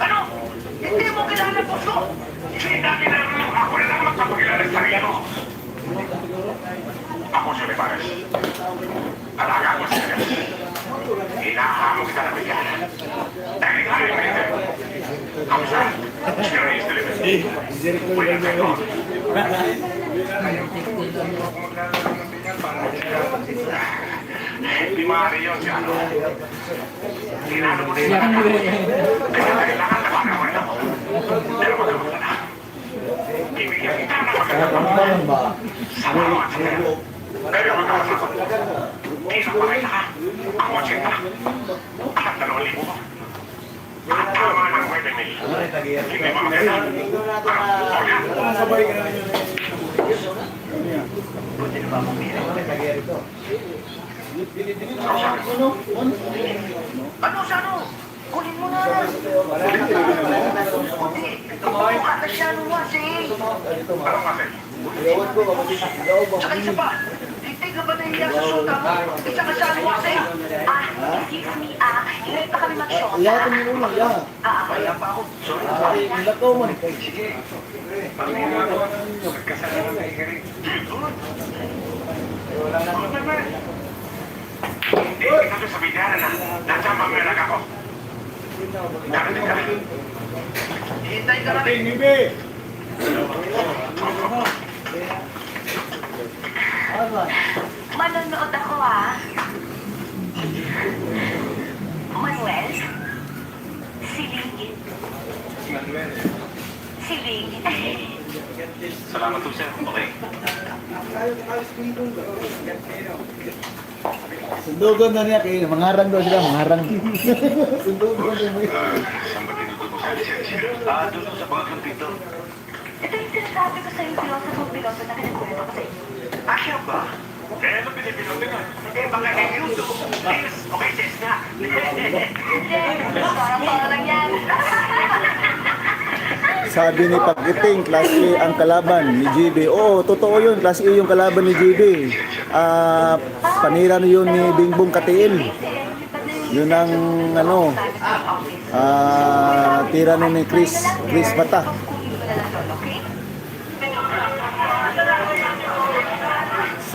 Ano? Hindi mo kilala po ko? Hindi natin na ako na lang magpapakilala sa sarili mo. Ako si Olivares. Alaga ko si Menes. Hinahamon kita na bigyan. Dahil kaya mo ito. Kamusta? Sino is delivered? Wala kayo. Hindi maaari yun si ano. Tinalo mo rin. Kaya kailangan na baka mo ito. Pero magkabot na. Ibigyan kita na magkabot. Sama mo at sila. Pero magkabot. Isang pakita ka. Ako at sila. At 2,000 mo. At tama ng 9,000. Hindi mo makita. Ano, Shano? Kunin mo na. Hindi. Tumukha ka Shano kasi. Ano kasi? Tsaka isa pa. Hindi ka ba nahiya sa suta mo? Isa ka Shano kasi. Excuse me, hindi pa kami mag-shota. Iyakan mo muna, iyakan. Kaya pa ako. Ilakaw mo. Hindi kita sa bidyanan na. Nasaan ang mga ako? Darating ka. Hintay ka namin. Manonood ako Manuel? Siling. Siling. Salamat po, sir. Okay. Sundugan na niya kayo. Mangarang daw sila, mangarang. Sundugan na mo. Saan ba tinutubo sa lisensya? Doon sa pangatlong pito. Ito yung sinasabi ko sa'yo, piloso na kinakwento ko sa'yo. Siya ba? Kaya ano pinipinote nga? Baka kay Yudo. Yes, okay, sis na. Hindi, parang lang yan. Sabi ni Pagiting, Class A ang kalaban ni GB. Oo, totoo yun. Class A yung kalaban ni GB. Panira na yun ni Bingbong Katiil. Yun ang tira nun ni Chris Mata.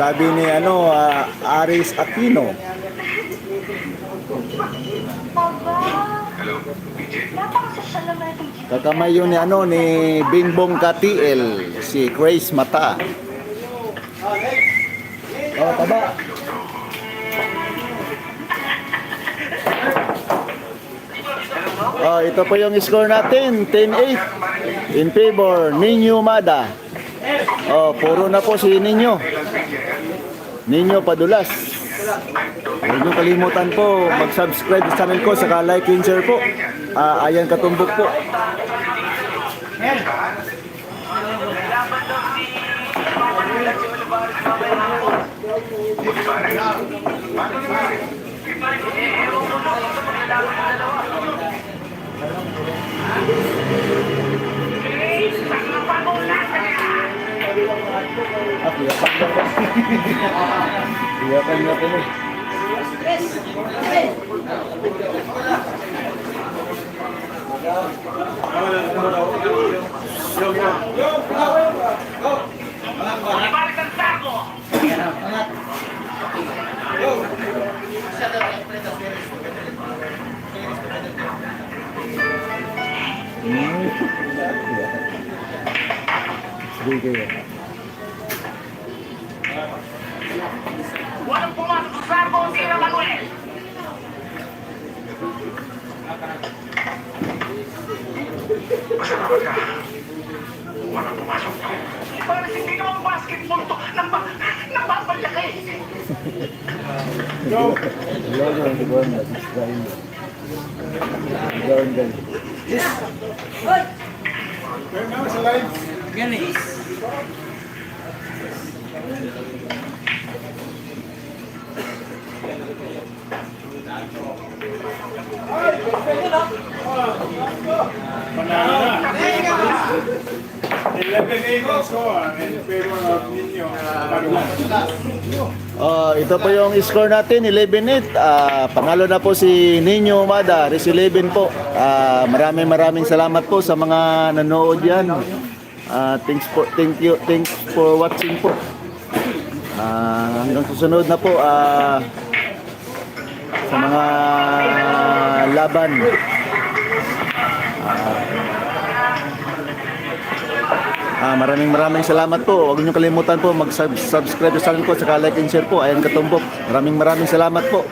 Sabi ni Aris Aquino. Hello, PJ. Napakasosyal naman itong G. Kakamay yun ni Bingbong Katiil, si Chris Mata. Oh, taba. Oh, ito po yung score natin, 10-8 in favor Ninyo Mada. Oh, puro na po si Ninyo. Ninyo Padulas. Huwag niyo kalimutan po mag-subscribe sa channel ko, saka like and share po. Ayan Katumbok po. Iyakan niya po eh. Balik ang sako! Walang pumasok sa sako ang Sira Manuel! Masalamat ka. Walang pumasok. Parang hindi naman basketball to. Nababalya ka eh. Ito po yung score natin, 11-8. Panalo na po si Nino Umada, Res 11 po. Maraming salamat po sa mga nanood yan. Thanks for watching po. Hanggang susunod na po sa mga laban. Maraming salamat po. Huwag niyo kalimutan po mag-subscribe sa channel ko, saka like and share po. Ayan Katumbok. Maraming salamat po.